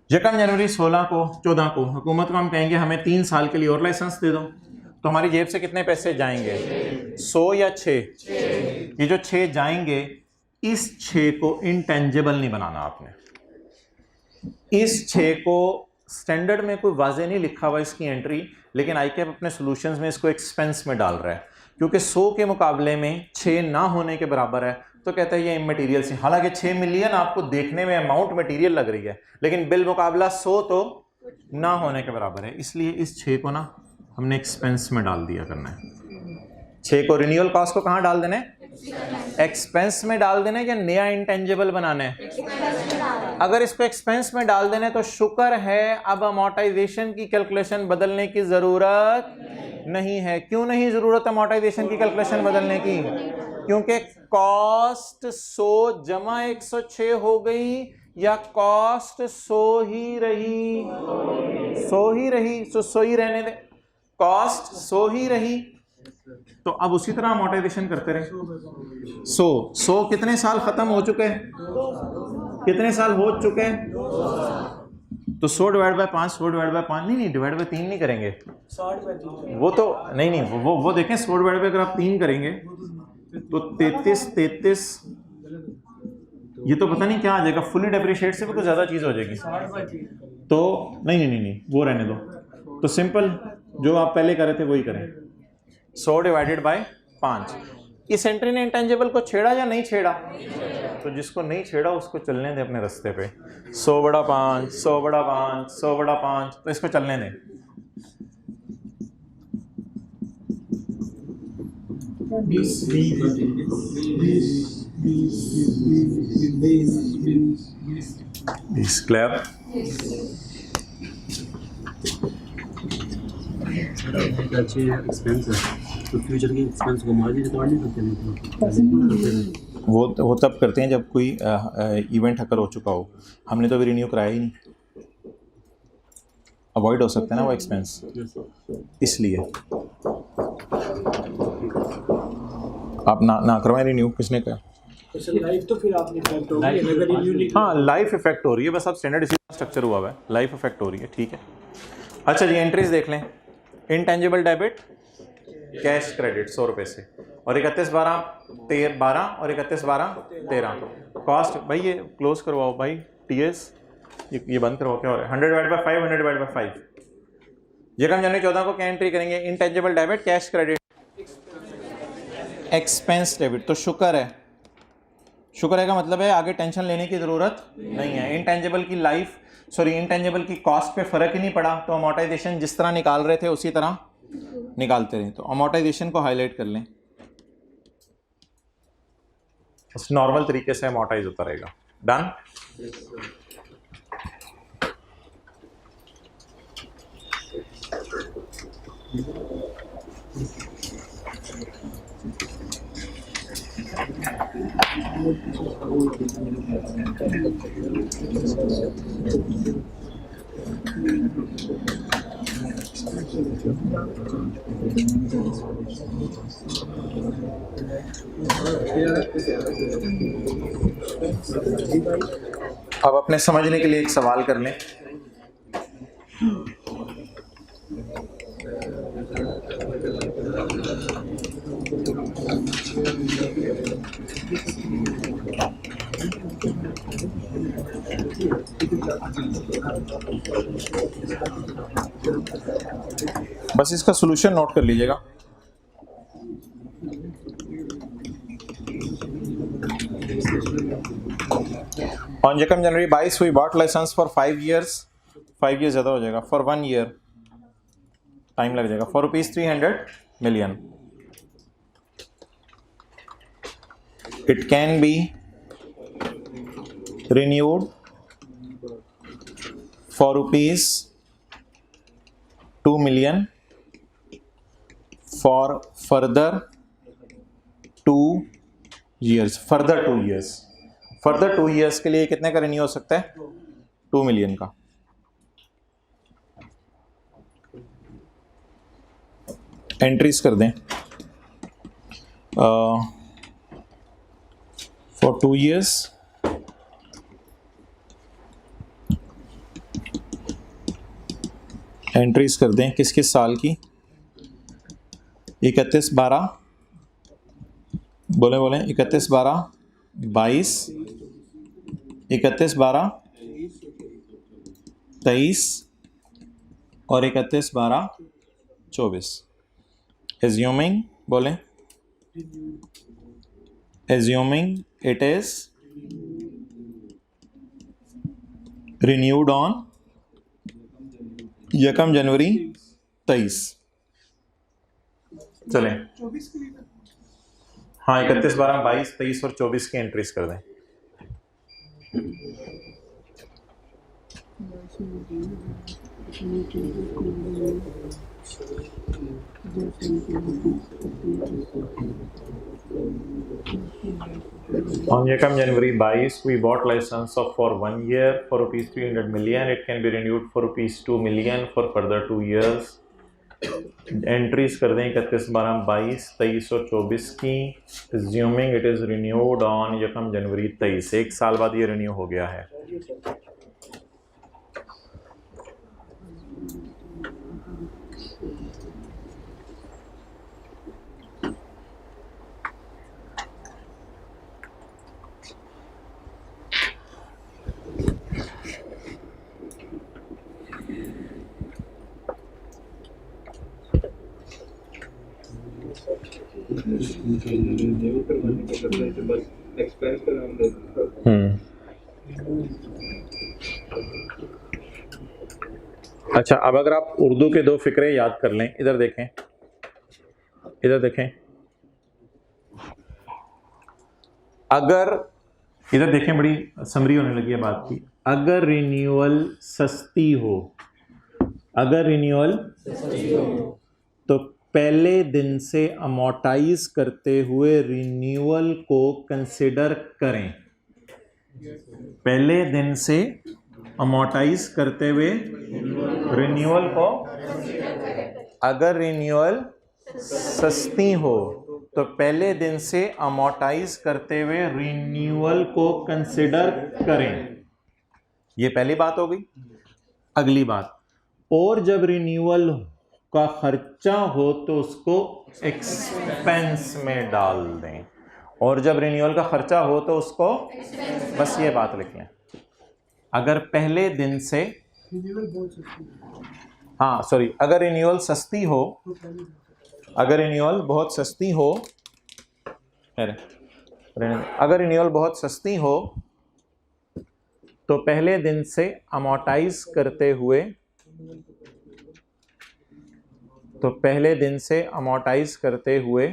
2 जनवरी 16 को 14 को हुकूमत को हम कहेंगे हमें 3 साल के लिए और लाइसेंस दे दो, तो हमारी जेब से कितने पैसे जाएंगे? 100 या 6? ये जो 6 जाएंगे, इस 6 को इंटेंजिबल नहीं बनाना आपने। इस 6 को स्टैंडर्ड में कोई वाजे नहीं लिखा हुआ इसकी एंट्री, लेकिन आईकेप अपने सॉल्यूशंस में इसको एक्सपेंस में डाल रहा है, क्योंकि 100 के मुकाबले में 6 ना होने के बराबर है, तो कहता है ये इमटेरियल से। हालांकि 6 मिलियन आपको देखने में अमाउंट मटेरियल लग रही है, लेकिन बिल मुकाबला 100 तो ना होने के बराबर है, इसलिए इस 6 को ना हमने एक्सपेंस में डाल दिया करना है। 6 को रिन्यूअल कॉस्ट को कहाँ डाल देना है? एक्सपेंस में डाल देना है, या नया इंटेंजिबल बनाना है? अगर इसको एक्सपेंस में डाल देना है तो शुक्र है अब अमोर्टाइजेशन की कैलकुलेशन बदलने की जरूरत नहीं है। क्यों नहीं जरूरत अमोर्टाइजेशन की कैलकुलेशन बदलने की? क्योंकि कॉस्ट 100 जमा 106 हो गई, या कॉस्ट 100 ही रही? 100 ही रही, तो 100 ही रहने दे, कॉस्ट 100 ही रही। तो अब उसी तरह अमोर्टाइजेशन करते रहे। 100 कितने साल खत्म हो चुके हैं? कितने साल हो चुके हैं? तो 100 डिवाइड बाय 5, 100 डिवाइड बाय 5 नहीं, डिवाइड बाय 3 नहीं करेंगे, वो तो नहीं, वो देखें 100 डिवाइड बाय अगर आप 3 करेंगे तो 33 ये तो पता नहीं क्या आ जाएगा, फुली डेप्रिशिएट से भी कुछ ज्यादा चीज हो जाएगी। तो नहीं, वो रहने दो। तो सिंपल जो आप पहले करे थे वही करें, 100 डिवाइडेड बाय 5। इस एंट्री ने इंटेंजिबल को छेड़ा या नहीं छेड़ा? तो जिसको नहीं छेड़ा उसको चलने दें अपने रास्ते पे। 100 बड़ा 5, 100 बड़ा 5, 100 बड़ा 5, तो इसको चलने दें। क्लियर? एक्सपेंस है तो फ्यूचर के एक्सपेंस को मार्जिन रिकॉर्ड नहीं करते वो तब करते हैं जब कोई इवेंट अकर हो चुका हो। हमने तो अभी रिन्यू कराया ही नहीं, अवॉइड हो सकता है ना वो एक्सपेंस, इसलिए आप ना करवाएं रिन्यू। किसने कहा? लाइफ तो फिर आपने इफेक्ट हो गई, अगर रिन्यू नहीं। हाँ, लाइफ इफेक्ट हो रही है, बस अब स्टैंडर्ड इसी स्ट्रक्चर हुआ हुआ है, लाइफ इफेक्ट हो रही है, ठीक है। अच्छा जी, एंट्रीज देख लें। इंटेंजिबल डेबिट कैश क्रेडिट 100 रुपये से, और 31/12 और 31/12/13। कॉस्ट भाई ये क्लोज करवाओ भाई, टीएस ये बंद करवाओ, क्या हो रहा है? 100 डिवाइड बाय 5, 100 डिवाइड बाय 5। 2 जनवरी 14 को क्या एंट्री करेंगे? Intangible debit cash credit expense debit. तो शुक्र है का मतलब है आगे टेंशन लेने की ज़रूरत नहीं है। इंटेंजिबल की कॉस्ट पे फ़र्क ही नहीं पड़ा, तो अमोर्टाइजेशन जिस तरह निकाल रहे थे उसी तरह निकालते रहे। तो अमोर्टाइजेशन को हाईलाइट कर लें, नॉर्मल तरीके से अमोर्टाइज होता रहेगा। डन? अब अपने समझने के लिए एक सवाल कर लें। बस इसका सॉल्यूशन नोट कर लीजिएगा। ऑन 2 जनवरी 22 हुई bot licence for 5 years, 5 years ज़्यादा हो जाएगा, फॉर 1 year टाइम लग जाएगा, for ₹300 million। It can B renewed for ₹2 million for further 2 years, further 2 years, further 2 years के लिए कितने का रिन्यू हो सकता है? 2 million का। एंट्रीज कर दें फॉर 2 years, एंट्रीज कर दें किस किस साल की? 31/12, बोले 31/12 22, 31/12 23 और 31/12 24। एज्यूमिंग, बोले assuming it is renewed on 1 जनवरी 23। चलें, 24 के लिए हाँ 31/12 22 23 और 24 की एंट्रीज कर दें। On January 22, we bought license of for 1 year for rupees 300 million. It can be renewed for rupees 2 million for further 2 years. Entries कर दें 31/12 22 23 और 24 की। Assuming it is renewed on 1 जनवरी 23। 1 साल बाद ये रिन्यू हो गया है। रिन्यू करवाने का मतलब है बस एक्सपेंस कराना। अच्छा, अब अगर आप उर्दू के 2 फिक्रे याद कर लें, इधर देखें, इधर देखें, अगर इधर देखें, बड़ी समरी होने लगी है बात की। अगर रिन्यूअल सस्ती हो, अगर रिन्यूअल तो पहले दिन से अमोर्टाइज करते हुए रिन्यूअल को कंसिडर करें। पहले दिन से अमोर्टाइज करते हुए रिन्यूअल को, अगर रिन्यूअल सस्ती हो तो पहले दिन से अमोर्टाइज करते हुए रिन्यूअल को कंसिडर करें। ये पहली बात हो गई। अगली बात, और जब रिन्यूअल का खर्चा हो तो उसको एक्सपेंस में डाल दें, और जब रिन्यूअल का खर्चा हो तो उसको, बस ये बात लिख लें। अगर पहले दिन से, रिन्यूअल बहुत सस्ती है। हाँ सॉरी, अगर रिन्यूअल सस्ती हो, तो पहले अगर रिन्यूअल बहुत सस्ती हो, अगर रिन्यूअल बहुत सस्ती हो तो पहले दिन से अमोर्टाइज करते हुए, तो पहले दिन से अमोर्टाइज करते हुए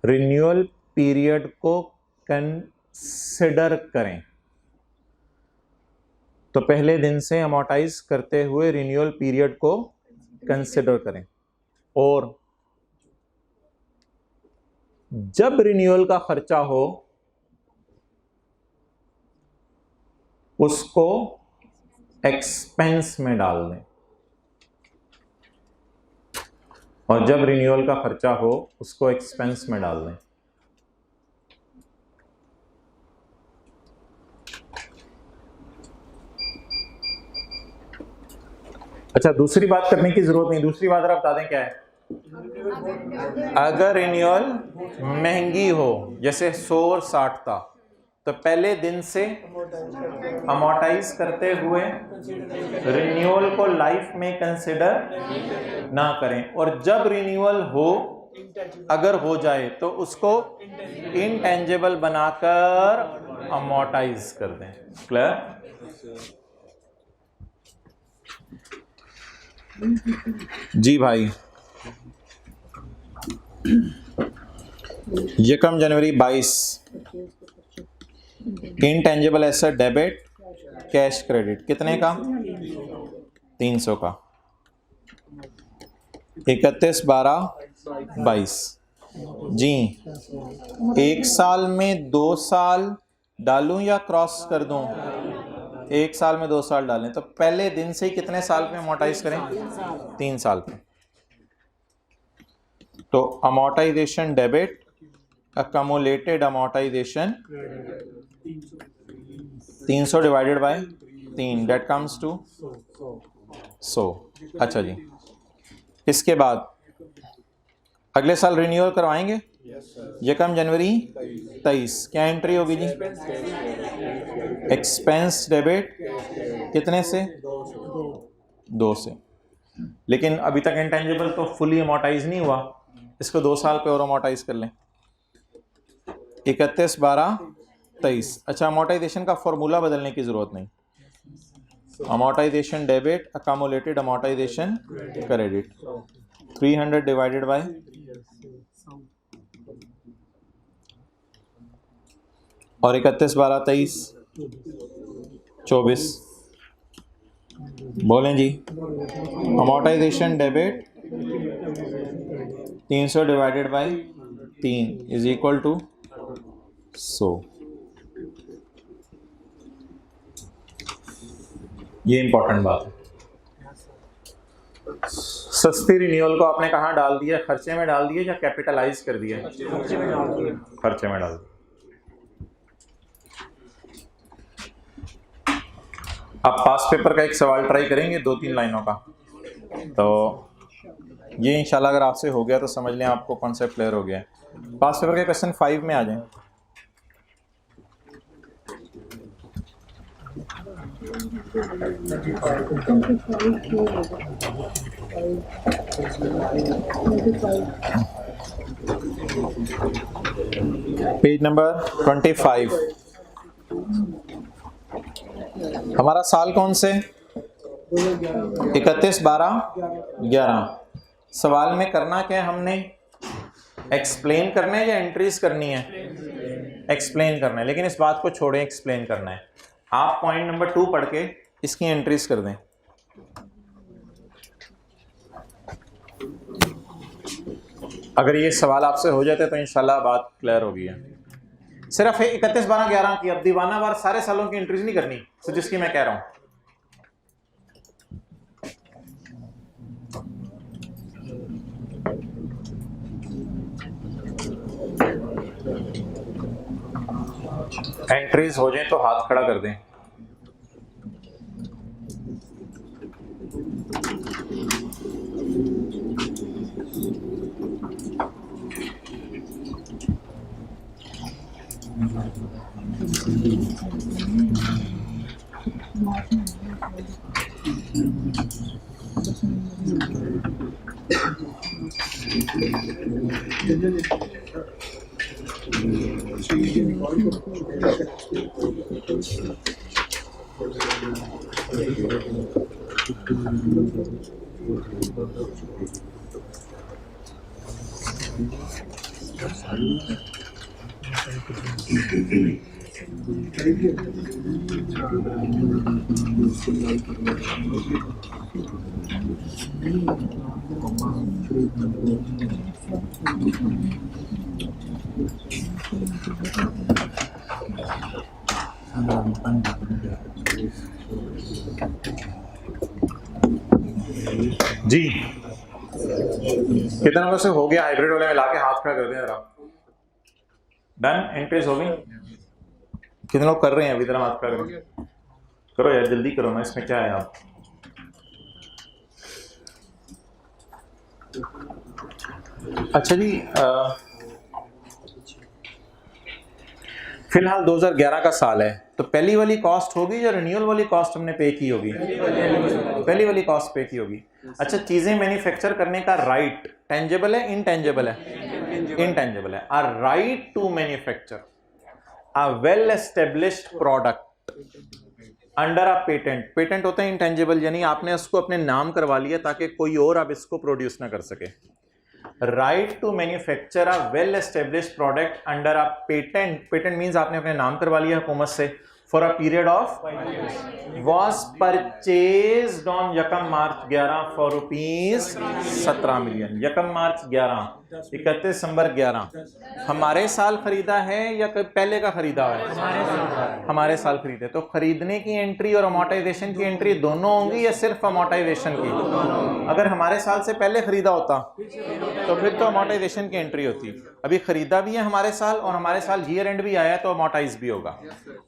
रिन्यूअल पीरियड को कंसिडर करें। तो पहले दिन से अमोर्टाइज करते हुए रिन्यूअल पीरियड को कंसिडर करें, और जब रिन्यूअल का खर्चा हो उसको एक्सपेंस में डाल दें, और जब रिन्यूअल का खर्चा हो उसको एक्सपेंस में डाल दें। अच्छा, दूसरी बात करने की जरूरत नहीं, दूसरी बात आप बता दें क्या है। अगर रिन्यूअल महंगी हो, जैसे 100 और 60 था, तो पहले दिन से अमोर्टाइज करते हुए रिन्यूअल को लाइफ में कंसिडर ना करें, और जब रिन्यूअल हो, अगर हो जाए तो उसको इनटेंजिबल बनाकर अमोर्टाइज कर दें। क्लियर? जी भाई, 1 जनवरी 22, intangible asset debit, cash credit, कितने का? 300 का। 31/12/22 जी। 1 साल में 2 साल डालूं या क्रॉस कर दूं? 1 साल में 2 साल डालें तो पहले दिन से ही कितने साल पे अमोर्टाइज करें? 3 साल पे। तो amortisation debit, accumulated amortisation 300 divided by 3, that comes to 100। अच्छा जी, इसके बाद अगले साल रिन्यूअल करवाएंगे? यकम जनवरी 23 क्या एंट्री होगी जी? एक्सपेंस डेबिट कितने से? 2 से। लेकिन अभी तक इंटेंजिबल तो फुली अमोर्टाइज नहीं हुआ, इसको 2 साल पे और अमोर्टाइज कर लें। 31/12/23। अच्छा, अमोर्टाइजेशन का फॉर्मूला बदलने की जरूरत नहीं। Amortisation debit, accumulated amortisation credit, 300 divided by और 31/12/23 24। बोलें जी। Amortisation debit 300 divided by 3 is equal to 100। ये इंपॉर्टेंट बात है। सस्ती रिन्यूअल को आपने कहाँ डाल दिया? खर्चे में डाल दिया या कैपिटलाइज कर दिया? खर्चे में डाल दिया। आप पास पेपर का एक सवाल ट्राई करेंगे 2-3 लाइनों का, तो ये इंशाल्लाह अगर आपसे हो गया तो समझ लें आपको कॉन्सेप्ट क्लियर हो गया है। पास पेपर के क्वेश्चन 5 में आ जाएं। Page number 25। हमारा साल कौन से? 31/12/11। सवाल में करना क्या है हमने? एक्सप्लेन करना है या एंट्रीज करनी है? एक्सप्लेन करना है, लेकिन इस बात को छोड़ें, एक्सप्लेन करना है। आप पॉइंट नंबर 2 पढ़ के इसकी एंट्रीज कर दें। अगर ये सवाल आपसे हो जाते तो इंशाल्लाह बात क्लियर हो गई है। सिर्फ 31/12/11 की, अब दीवाना बार सारे सालों की एंट्रीज नहीं करनी, तो जिसकी मैं कह रहा हूं। एंट्रीज हो जाए तो हाथ खड़ा कर दें। जी कितना लोगों से हो गया? हाइब्रिड वाले में लाके हाथ खड़ा कर दें जरा। डन, एंट्रीज हो गई। कितने लोग कर रहे हैं अभी? तरह हाथ खड़ा करें, करो यार, जल्दी करो ना, इसमें क्या है आप। अच्छा जी, फिलहाल 2011 का साल है, तो पहली वाली कॉस्ट होगी या रिन्यूअल वाली कॉस्ट हमने पे की होगी? पहली वाली कॉस्ट पे की होगी। अच्छा, चीजें मैन्युफैक्चर करने का राइट टेंजेबल है, इनटेंजेबल है? इनटेंजेबल है। A right to manufacture a well established product under a patent. Patent होता है इंटेंजिबल, यानी आपने उसको अपने नाम करवा लिया ताकि कोई और अब इसको प्रोड्यूस ना कर सके। Right to manufacture a well established product under a patent. Patent means आपने अपने नाम करवा लिया हुकूमत से, for a period of was purchased on यकम मार्च 11 फॉर रुपीज 17 मिलियन। यकम मार्च 11, 31 दिसंबर 11 हमारे साल खरीदा है या पहले का खरीदा है? हमारे साल खरीदे। तो खरीदने की एंट्री और अमोर्टाइजेशन की एंट्री दोनों होंगी या सिर्फ अमोर्टाइजेशन की? अगर हमारे साल से पहले खरीदा होता तो फिर तो अमोर्टाइजेशन की एंट्री होती। अभी खरीदा भी है हमारे साल और हमारे साल ईयर एंड भी आया तो अमोर्टाइज भी होगा।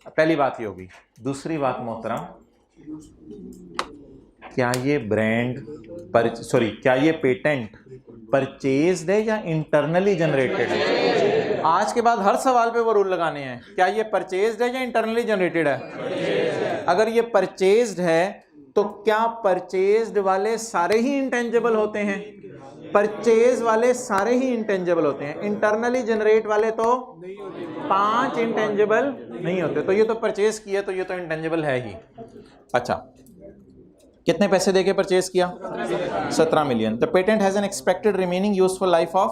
पहली बात ये होगी। दूसरी बात मोहतरम, क्या ये क्या ये पेटेंट परचेज्ड है या इंटरनली जनरेटेड है? आज के बाद हर सवाल पे वो रूल लगाने हैं, क्या ये परचेज्ड है या इंटरनली जनरेटेड है? अगर ये परचेज्ड है तो क्या परचेज्ड वाले सारे ही इंटेंजिबल होते हैं? परचेज वाले सारे ही इंटेंजिबल होते हैं। इंटरनली जनरेट वाले तो 5 इंटेंजिबल नहीं होते। तो ये तो परचेज किया तो ये तो इंटेंजिबल है ही। अच्छा, कितने पैसे देके परचेज किया? 17 million. The patent has an expected remaining useful life of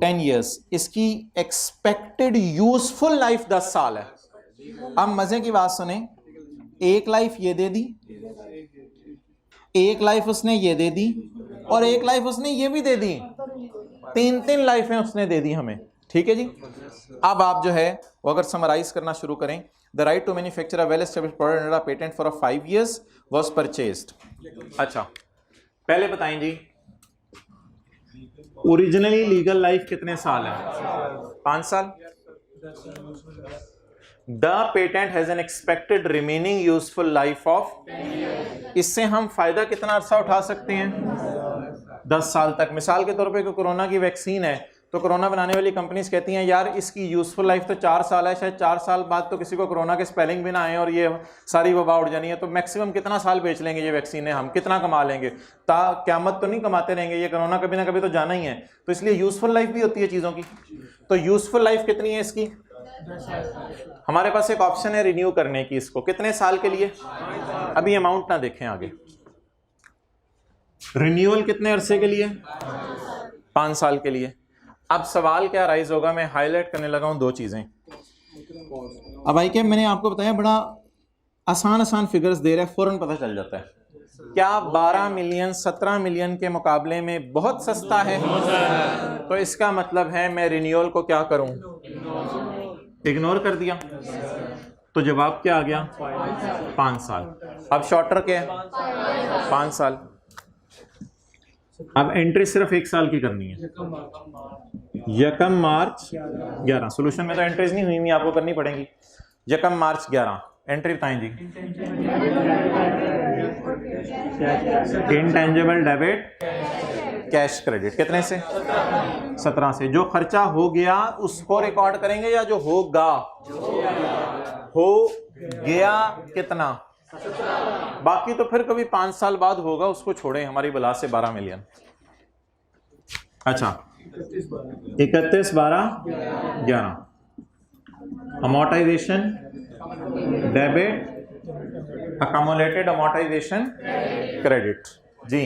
10 years। इसकी एक्सपेक्टेड यूजफुल लाइफ 10 साल है। अब मजे की बात सुने, एक लाइफ ये दे दी, एक लाइफ उसने ये दे दी और एक लाइफ उसने ये भी दे दी। 3 लाइफें उसने दे दी हमें। ठीक है जी। अब आप जो है वो अगर समराइज करना शुरू करें, the right to manufacture a well established product under a patent for 5 years was purchased. अच्छा, पहले बताएं जी, ओरिजिनली लीगल लाइफ कितने साल है? 5 साल। The patent has an expected remaining useful life of, इससे हम फायदा कितना अरसा उठा सकते हैं? 10 साल तक। मिसाल के तौर पे कोरोना की वैक्सीन है तो कोरोना बनाने वाली कंपनीज कहती हैं यार इसकी यूजफुल लाइफ तो 4 साल है, शायद 4 साल बाद तो किसी को कोरोना के स्पेलिंग भी ना आए और ये सारी वबा उड़ जानी है, तो मैक्सिमम कितना साल बेच लेंगे ये वैक्सीनें, हम कितना कमा लेंगे? क़यामत तो नहीं कमाते रहेंगे, ये कोरोना कभी ना कभी तो जाना ही है। तो इसलिए यूजफुल लाइफ भी होती है चीज़ों की। तो यूजफुल लाइफ कितनी है इसकी? हमारे पास एक ऑप्शन है रिन्यू करने की। इसको कितने साल के लिए? अभी अमाउंट ना देखें आगे। रिन्यूअल कितने अरसे के लिए? 5 साल के लिए। अब सवाल क्या राइज होगा, मैं हाईलाइट करने लगा हूं 2 चीजें। अब आई क्या, मैंने आपको बताया बड़ा आसान फिगर्स दे रहा है, फौरन पता चल जाता है। क्या 12 मिलियन 17 मिलियन के मुकाबले में बहुत सस्ता है? तो इसका मतलब है मैं रिन्यूअल को क्या करूं? इग्नोर कर दिया। तो जवाब क्या आ गया? 5 साल। अब शॉर्टर क्या है? 5 साल। अब एंट्री सिर्फ 1 साल की करनी है। यकम मार्च 11। सोल्यूशन में तो एंट्रीज नहीं हुई, आपको करनी पड़ेगी। यकम मार्च 11 एंट्री बताएं जी। इंटेंजिबल डेबिट कैश क्रेडिट कितने से? 17 से। जो खर्चा हो गया उसको रिकॉर्ड करेंगे या जो होगा? हो गया कितना? बाकी तो फिर कभी 5 साल बाद होगा, उसको छोड़े, हमारी बला से 12 मिलियन। अच्छा, 31/12/11 amortisation debit, accumulated amortisation credit जी।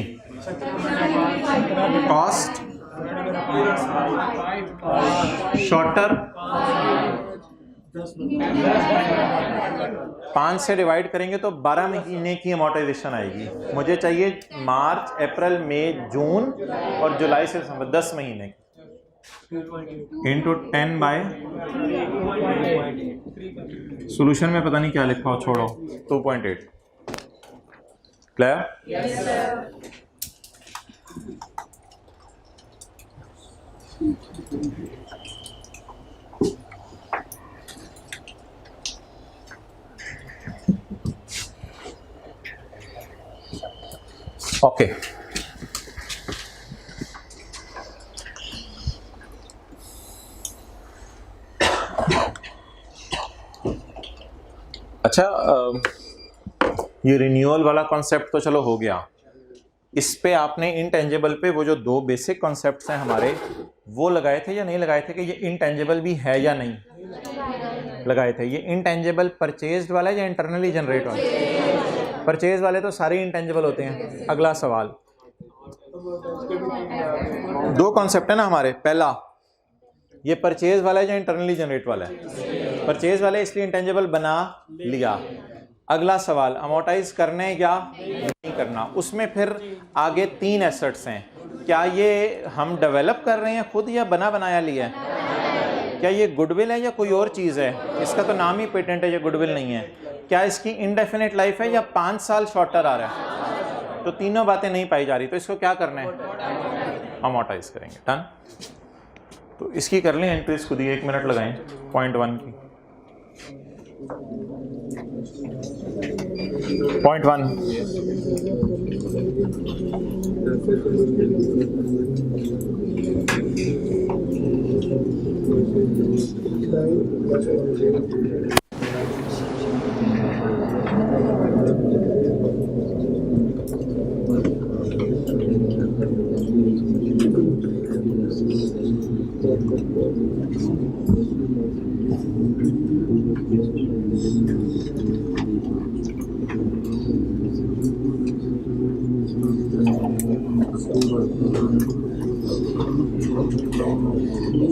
कॉस्ट शॉर्टर 5 से डिवाइड करेंगे तो 12 महीने की अमोर्टाइजेशन आएगी। मुझे चाहिए मार्च, अप्रैल, मई, जून और जुलाई से 10 महीने की। इंटू 10 बाय, सोल्यूशन में पता नहीं क्या लिखा हो, छोड़ो, 2.8। क्लियर? ओके। अच्छा, ये रिन्यूअल वाला कॉन्सेप्ट तो चलो हो गया। इस पे आपने इंटेंजिबल पे वो जो 2 बेसिक कॉन्सेप्ट्स हैं हमारे, वो लगाए थे या नहीं लगाए थे कि ये इंटेंजिबल भी है या नहीं? लगाए थे। ये इंटेंजिबल परचेज्ड वाला है या इंटरनली जनरेट वाला? परचेज वाले तो सारे इंटेंजिबल होते हैं। अगला सवाल, 2 कॉन्सेप्ट है ना हमारे। पहला, ये परचेज वाला है या इंटरनली जनरेट वाला है? परचेज वाले इसलिए इंटेंजिबल बना लिया। अगला सवाल, अमोर्टाइज करने या नहीं करना। उसमें फिर आगे 3 एसेट्स हैं। क्या ये हम डेवलप कर रहे हैं खुद या बना बनाया लिया है? क्या ये गुडविल है या कोई और चीज़ है? इसका तो नाम ही पेटेंट है, ये गुडविल नहीं है। क्या इसकी इनडेफिनेट लाइफ है या 5 साल शॉर्टर आ रहा है? तो तीनों बातें नहीं पाई जा रही, तो इसको क्या करना है? अमोर्टाइज करेंगे। डन। तो इसकी कर लें एंट्रीज खुद ही, 1 मिनट लगाएं। पॉइंट 1 की, point 1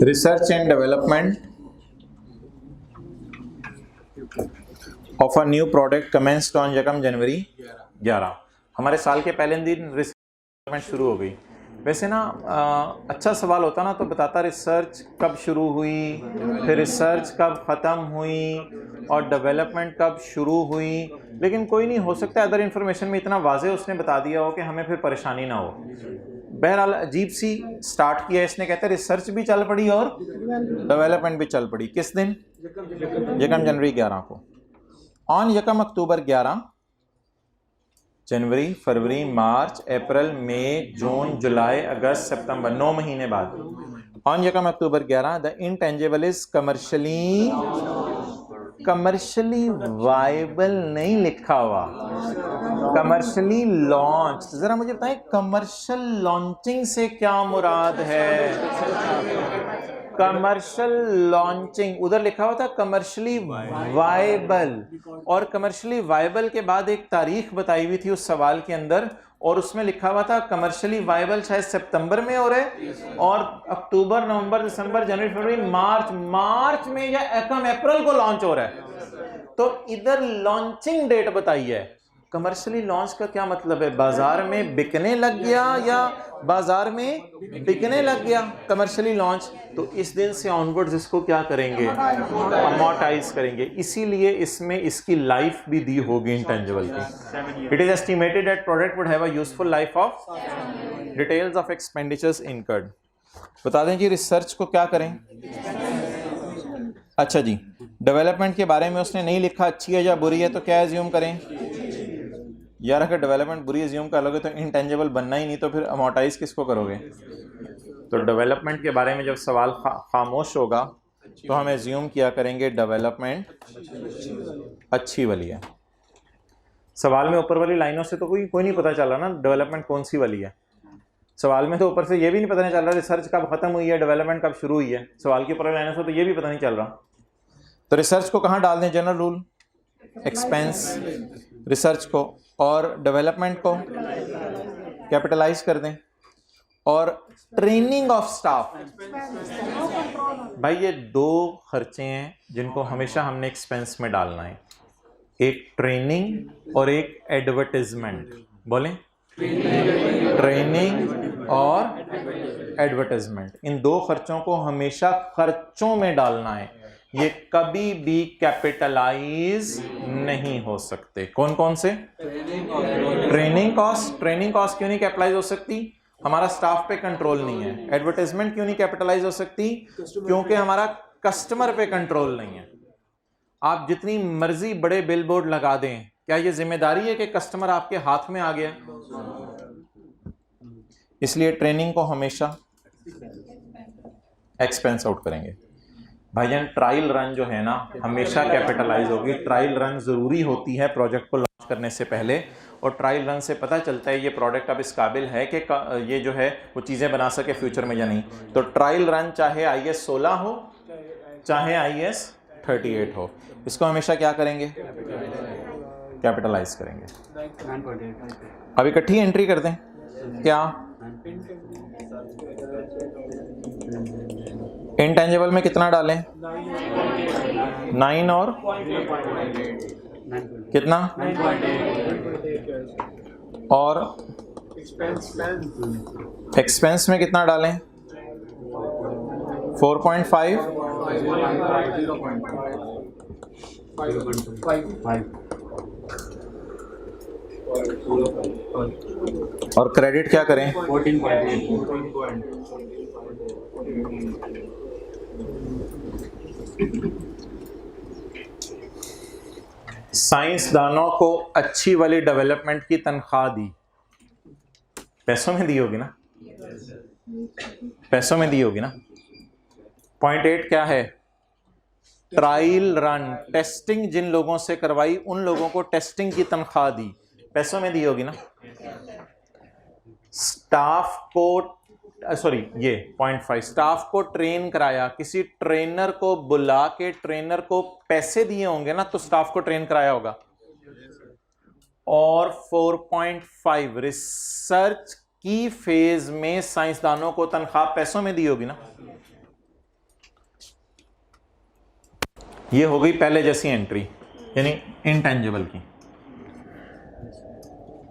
research and development of a new product commenced on यकम जनवरी 11। हमारे साल के पहले दिन रिसर्च डेवलपमेंट शुरू हो गई। वैसे ना अच्छा सवाल होता ना तो बताता रिसर्च कब शुरू हुई, फिर रिसर्च कब ख़त्म हुई और डेवलपमेंट कब शुरू हुई, लेकिन कोई नहीं, हो सकता है अदर इन्फॉर्मेशन में इतना वाजे उसने बता दिया हो कि हमें फिर परेशानी ना हो। बहरहाल अजीब सी स्टार्ट किया इसने, कहते हैं रिसर्च भी चल पड़ी और डेवलपमेंट भी चल पड़ी। किस दिन? यकम जनवरी 11 को। ऑन यकम अक्टूबर 11, जनवरी, फरवरी, मार्च, अप्रैल, मई, जून, जुलाई, अगस्त, सितंबर, 9 महीने बाद। ऑन यकम अक्टूबर 11 the intangible is commercially viable नहीं लिखा हुआ, कमर्शियली लॉन्च। जरा मुझे बताएं कमर्शियल लॉन्चिंग से क्या मुराद है? कमर्शियल लॉन्चिंग उधर लिखा हुआ था कमर्शियली वायबल, और कमर्शियली वायबल के बाद एक तारीख बताई हुई थी उस सवाल के अंदर, और उसमें लिखा हुआ था कमर्शियली वायबल शायद सितंबर में हो रहा है, और अक्टूबर, नवंबर, दिसंबर, जनवरी, फरवरी, मार्च में या अप्रैल को लॉन्च हो रहा है। तो इधर लॉन्चिंग डेट बताई है। कमर्शियली लॉन्च का क्या मतलब है? बाजार में बिकने लग गया या बाजार में बिकने लग गया कमर्शियली लॉन्च। तो इस दिन से ऑनवर्ड्स इसको क्या करेंगे? अमोर्टाइज करेंगे। इसीलिए इसमें इसकी लाइफ भी दी होगी इंटेंजिबल की। It is estimated that product would have a useful life of, details of expenditures incurred. बता दें जी रिसर्च को क्या करें। अच्छा जी, डेवलपमेंट के बारे में उसने नहीं लिखा अच्छी है या बुरी है, तो क्या एज्यूम करें? यार अगर डेवलपमेंट बुरी एज्यूम कर लोगे तो इंटेंजिबल बनना ही नहीं, तो फिर अमोर्टाइज किसको करोगे? तो डेवलपमेंट के बारे में जब सवाल खामोश होगा तो हम एज्यूम किया करेंगे डेवलपमेंट अच्छी वाली है। सवाल में ऊपर वाली लाइनों से तो कोई नहीं पता चल रहा ना डेवलपमेंट कौन सी वाली है। सवाल में तो ऊपर से ये भी नहीं पता चल रहा रिसर्च कब खत्म हुई है, डेवलपमेंट कब शुरू हुई है। सवाल की ऊपर लाइनों से तो ये भी पता नहीं चल रहा। तो रिसर्च को कहाँ डाल दें? जनरल रूल, एक्सपेंस रिसर्च को, और डेवलपमेंट को कैपिटलाइज कर दें, और ट्रेनिंग ऑफ स्टाफ। भाई ये 2 खर्चे हैं जिनको हमेशा हमने एक्सपेंस में डालना है, एक ट्रेनिंग और एक एडवर्टाइजमेंट। बोलें, ट्रेनिंग और एडवर्टाइजमेंट, इन 2 खर्चों को हमेशा खर्चों में डालना है। ये कभी भी कैपिटलाइज नहीं हो सकते। कौन कौन से? Training cost. ट्रेनिंग कॉस्ट क्यों नहीं कैपिटलाइज हो सकती? हमारा स्टाफ पे कंट्रोल नहीं है। एडवर्टाइजमेंट क्यों नहीं कैपिटलाइज हो सकती? क्योंकि हमारा कस्टमर पे कंट्रोल नहीं है। आप जितनी मर्जी बड़े बिलबोर्ड लगा दें, क्या ये जिम्मेदारी है कि कस्टमर आपके हाथ में आ गया? इसलिए ट्रेनिंग को हमेशा एक्सपेंस आउट करेंगे। भाईजान ट्रायल रन जो है ना हमेशा कैपिटलाइज होगी। ट्रायल रन ज़रूरी होती है प्रोजेक्ट को लॉन्च करने से पहले, और ट्रायल रन से पता चलता है ये प्रोडक्ट अब इस काबिल है कि ये जो है वो चीज़ें बना सके फ्यूचर में या नहीं। तो ट्रायल रन चाहे IS 16 हो चाहे IS 38 हो, इसको हमेशा क्या करेंगे? कैपिटलाइज करेंगे। अब इकट्ठी एंट्री कर दें क्या? इंटेंजिबल में कितना डालें? 9 और कितना, और एक्सपेंस में कितना डालें, 4.5, और क्रेडिट क्या करें, 14.8। साइंसदानों को अच्छी वाली डेवलपमेंट की तनख्वाह दी, पैसों में दी होगी ना, पैसों में दी होगी ना। 0.8 क्या है, ट्रायल रन, टेस्टिंग जिन लोगों से करवाई उन लोगों को टेस्टिंग की तनख्वाह दी, पैसों में दी होगी ना। स्टाफ को सॉरी ये 0.5, स्टाफ को ट्रेन कराया, किसी ट्रेनर को बुला के ट्रेनर को पैसे दिए होंगे ना, तो स्टाफ को ट्रेन कराया होगा। और 4.5 रिसर्च की फेज में साइंसदानों को तनख्वाह पैसों में दी होगी ना। ये हो गई पहले जैसी एंट्री, यानी इंटेंजिबल की।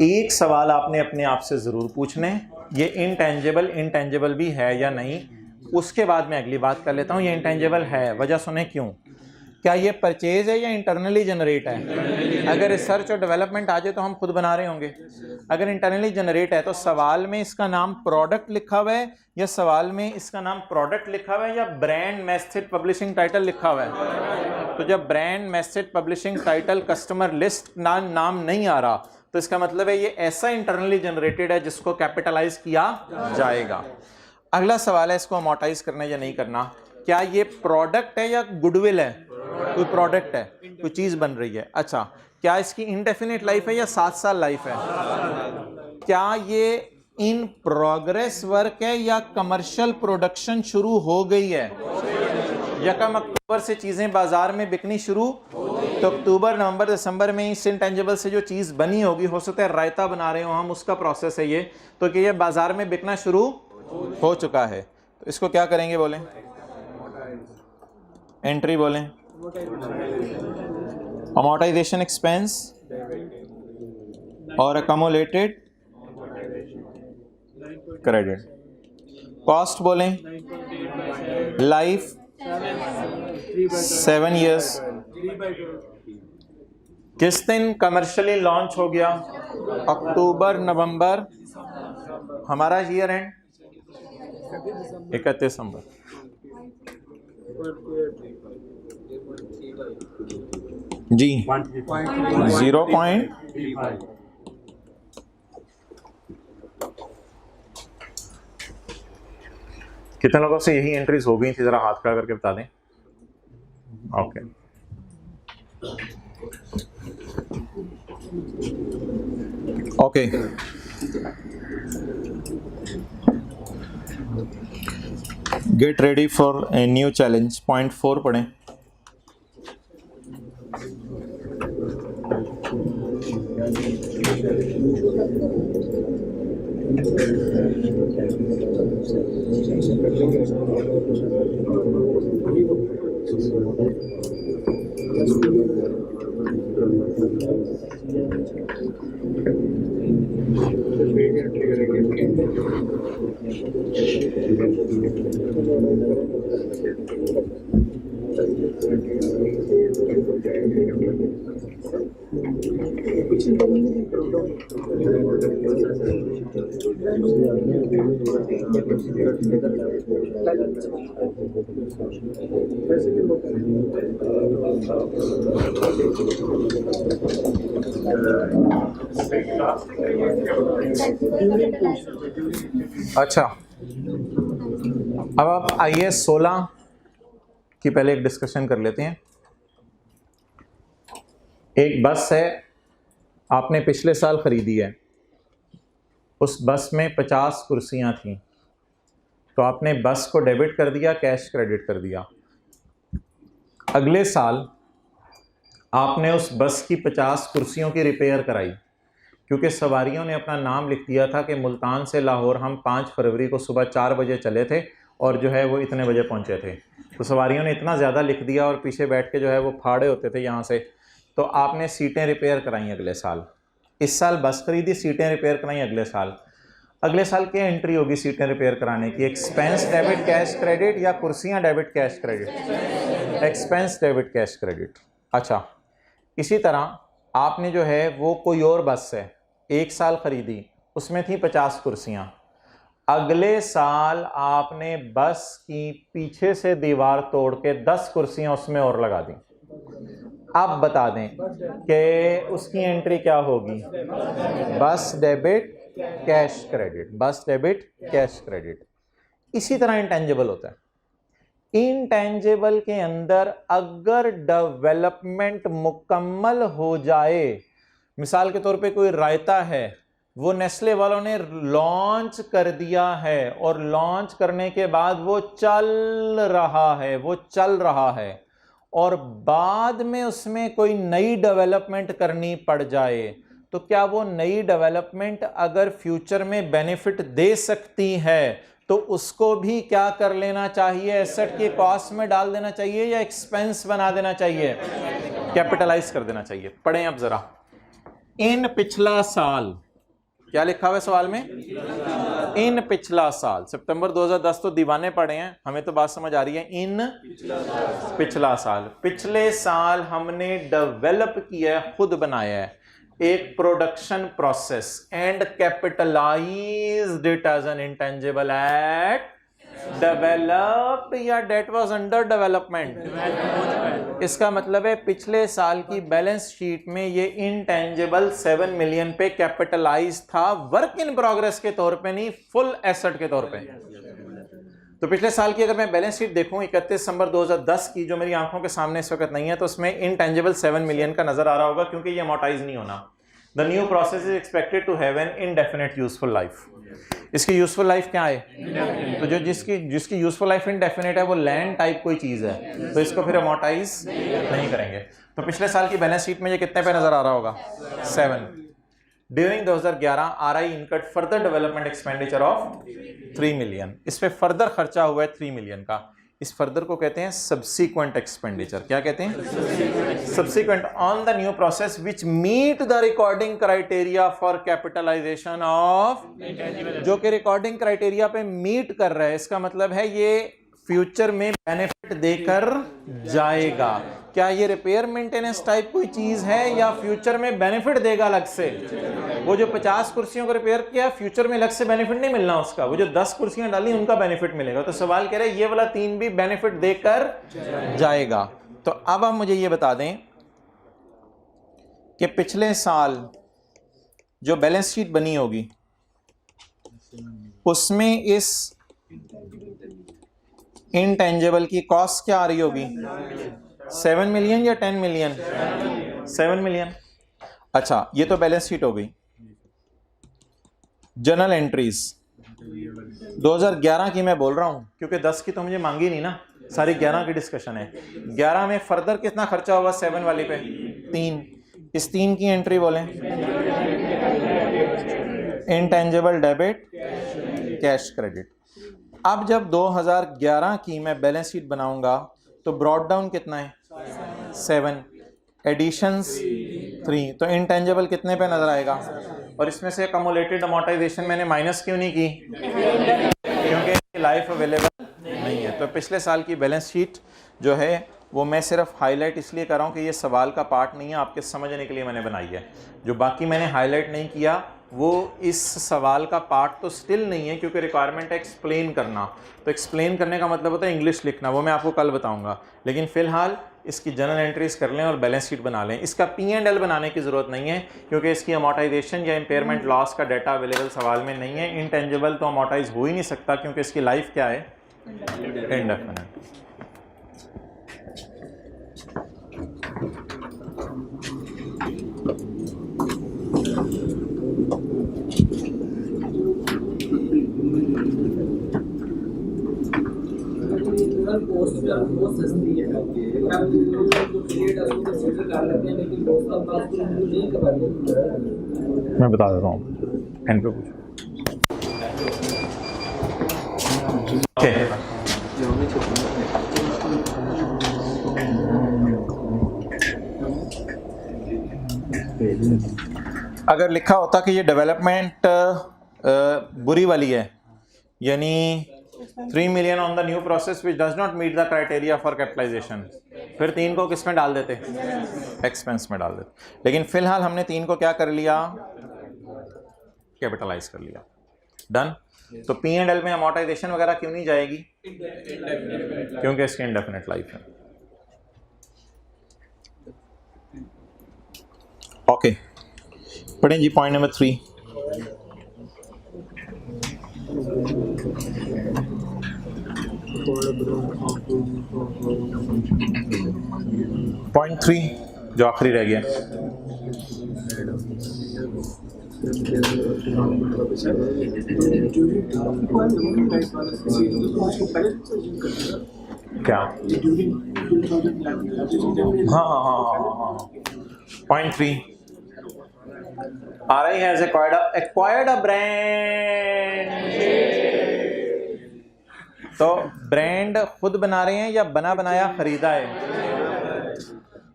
एक सवाल आपने अपने आप से जरूर पूछने, ये इंटेंजिबल भी है या नहीं। उसके बाद मैं अगली बात कर लेता हूं, ये इंटेंजिबल है, वजह सुने क्यों। क्या ये परचेज है या इंटरनली जनरेट है। अगर रिसर्च और डेवलपमेंट आ जाए तो हम खुद बना रहे होंगे। अगर इंटरनली जनरेट है तो सवाल में इसका नाम प्रोडक्ट लिखा हुआ है, या सवाल में इसका नाम प्रोडक्ट लिखा हुआ है, या ब्रांड मैसेज पब्लिशिंग टाइटल लिखा हुआ है। तो जब brand message publishing title customer list नाम नहीं आ रहा, तो इसका मतलब है ये ऐसा इंटरनली जनरेटेड है जिसको कैपिटलाइज किया जाएगा। अगला सवाल है, इसको अमोर्टाइज करना या नहीं करना। क्या ये प्रोडक्ट है या गुडविल है। कोई प्रोडक्ट है, कोई चीज बन रही है। अच्छा, क्या इसकी इंडेफिनिट लाइफ है या 7 साल लाइफ है। क्या ये इन प्रोग्रेस वर्क है या कमर्शियल प्रोडक्शन शुरू हो गई है। यकम अक्टूबर से चीजें बाजार में बिकनी शुरू, तो अक्टूबर नवंबर दिसंबर में इस इंटेंजिबल से जो चीज बनी होगी, हो सकता है रायता बना रहे हो हम, उसका प्रोसेस है ये, तो कि ये बाजार में बिकना शुरू हो चुका है। तो इसको क्या करेंगे, बोलें एंट्री, बोलें अमोर्टाइजेशन एक्सपेंस और अकोमोलेटेड क्रेडिट। कॉस्ट बोलें लाइफ 7 years। किस दिन कमर्शियली लॉन्च हो गया, अक्टूबर नवंबर, हमारा ईयर एंड 31 दिसंबर। जी 0.35। कितने लोगों से यही एंट्रीज हो गई थी, जरा हाथ खड़ा करके बता दें। Okay, okay, get ready for a new challenge. 0.4 पढ़ें। अच्छा, अब आप आइए 16 की पहले एक डिस्कशन कर लेते हैं। एक बस है, आपने पिछले साल खरीदी है, उस बस में 50 कुर्सियां थीं, तो आपने बस को डेबिट कर दिया, कैश क्रेडिट कर दिया। अगले साल आपने उस बस की 50 कुर्सियों की रिपेयर कराई, क्योंकि सवारियों ने अपना नाम लिख दिया था कि मुल्तान से लाहौर हम 5 फरवरी को सुबह 4 बजे चले थे और जो है वो इतने बजे पहुंचे थे। तो सवारियों ने इतना ज़्यादा लिख दिया और पीछे बैठ के जो है वो फाड़े होते थे यहाँ से। तो आपने सीटें रिपेयर कराई अगले साल, इस साल बस खरीदी, सीटें रिपेयर कराई अगले साल। अगले साल क्या एंट्री होगी सीटें रिपेयर कराने की? एक्सपेंस डेबिट कैश क्रेडिट या कुर्सियाँ debit cash credit? Expense debit cash credit. अच्छा, इसी तरह आपने जो है वो कोई और बस है, एक साल खरीदी, उसमें थी 50 कुर्सियाँ। अगले साल आपने बस की पीछे से दीवार तोड़ के 10 कुर्सियाँ उसमें और लगा दी। अब बता दें कि उसकी एंट्री क्या होगी? बस डेबिट कैश क्रेडिट, बस डेबिट कैश क्रेडिट। इसी तरह इंटेंजिबल होता है। इंटेंजिबल के अंदर अगर डेवलपमेंट मुकम्मल हो जाए, मिसाल के तौर पे कोई रायता है, वो नेस्ले वालों ने लॉन्च कर दिया है और लॉन्च करने के बाद वो चल रहा है और बाद में उसमें कोई नई डेवलपमेंट करनी पड़ जाए, तो क्या वो नई डेवलपमेंट अगर फ्यूचर में बेनिफिट दे सकती है तो उसको भी क्या कर लेना चाहिए? एसेट की कॉस्ट में डाल देना चाहिए या एक्सपेंस बना देना चाहिए? कैपिटलाइज कर देना चाहिए। पढ़ें अब जरा, इन पिछला साल, क्या लिखा हुआ है सवाल में? इन पिछला साल। सितंबर 2010 तो दीवाने पढ़े हैं, हमें तो बात समझ आ रही है। इन पिछला साल, पिछले साल हमने डेवलप किया है, खुद बनाया है एक production process and capitalized it as an intangible at developed या डेट वाज अंडर डेवलपमेंट। इसका मतलब है पिछले साल की बैलेंस शीट में ये इंटेंजिबल 7 मिलियन पे कैपिटलाइज था, वर्क इन प्रोग्रेस के तौर पे नहीं, फुल एसेट के तौर पे। तो पिछले साल की अगर मैं बैलेंस शीट देखूं 31 दिसंबर 2010 की, जो मेरी आंखों के सामने इस वक्त नहीं है, तो उसमें इंटेंजिबल 7 मिलियन का नजर आ रहा होगा क्योंकि ये अमोर्टाइज नहीं होना। The new process is expected to have an indefinite useful life. इसकी यूजफुल लाइफ क्या है? तो जो जिसकी यूजफुल लाइफ इंडेफिनिट है वो लैंड टाइप कोई चीज है, तो इसको फिर अमोर्टाइज नहीं करेंगे। तो पिछले साल की बैलेंस शीट में ये कितने पे नजर आ रहा होगा? 7। During 2011 RI इनकट further development expenditure of 3 million. इस पे फर्दर खर्चा हुआ है 3 मिलियन का। इस फर्दर को कहते हैं सब्सीक्वेंट एक्सपेंडिचर। क्या कहते हैं? Subsequent on the new process which meet the recording criteria for capitalization of, जो कि रिकॉर्डिंग क्राइटेरिया पे मीट कर रहा है। इसका मतलब है ये फ्यूचर में बेनिफिट देकर जाएगा। क्या ये रिपेयर मेंटेनेंस टाइप कोई चीज है या फ्यूचर में बेनिफिट देगा अलग से? वो जो 50 कुर्सियों को रिपेयर किया, फ्यूचर में अलग से बेनिफिट नहीं मिलना उसका, वो जो 10 कुर्सियां डाली उनका बेनिफिट मिलेगा। तो सवाल कह रहे हैं ये वाला 3 भी बेनिफिट देकर जाएगा। तो अब आप मुझे ये बता दें कि पिछले साल जो बैलेंस शीट बनी होगी उसमें इस इंटेंजिबल की कॉस्ट क्या आ रही होगी? 7 मिलियन या 10 मिलियन? 7 मिलियन। अच्छा, ये तो बैलेंस शीट हो गई। जर्नल एंट्रीज 2011 की मैं बोल रहा हूं क्योंकि 10 की तो मुझे मांगी नहीं ना, सारी 11 की डिस्कशन है। 11 में फर्दर कितना खर्चा होगा 7 वाली पे? 3। इस 3 की एंट्री बोलें? Intangible debit cash credit. अब जब 2011 की मैं बैलेंस शीट बनाऊंगा तो ब्रॉड डाउन कितना है? 7, एडिशंस 3, तो इंटेंजिबल कितने पे नजर आएगा? और इसमें से अकोमोलेटेड अमोर्टाइजेशन मैंने माइनस क्यों नहीं की? क्योंकि लाइफ अवेलेबल नहीं है। तो पिछले साल की बैलेंस शीट जो है वो मैं सिर्फ हाईलाइट इसलिए कर रहा हूँ कि ये सवाल का पार्ट नहीं है, आपके समझने के लिए मैंने बनाई है। जो बाकी मैंने हाईलाइट नहीं किया वो इस सवाल का पार्ट तो स्टिल नहीं है, क्योंकि रिक्वायरमेंट है एक्सप्लेन करना। तो एक्सप्लेन करने का मतलब होता है इंग्लिश लिखना, वो मैं आपको कल बताऊंगा। लेकिन फिलहाल इसकी जर्नल एंट्रीज कर लें और बैलेंस शीट बना लें। इसका P&L बनाने की ज़रूरत नहीं है क्योंकि इसकी अमोर्टाइजेशन या इम्पेयरमेंट लॉस का डाटा अवेलेबल सवाल में नहीं है। इंटेंजिबल तो अमोर्टाइज हो ही नहीं सकता क्योंकि इसकी लाइफ क्या है? इंडेफिनिट। मैं बता देता हूँ, एंड पे पूछो। अगर लिखा होता कि ये डेवलपमेंट बुरी वाली है, यानी 3 million on the new process which does not meet the criteria for capitalization, फिर 3 को किस में डाल देते? एक्सपेंस में डाल देते। लेकिन फिलहाल हमने 3 को क्या कर लिया? कैपिटलाइज कर लिया। डन। तो P&L में अमोर्टाइजेशन वगैरह क्यों नहीं जाएगी? क्योंकि इसकी इंडेफिनिट लाइफ है। ओके, पढ़ें जी पॉइंट नंबर 3। पॉइंट 3 जो आखिरी रह गया। क्या? हाँ। Point 3, RI has acquired a brand। तो ब्रांड खुद बना रहे हैं या बना बनाया खरीदा है?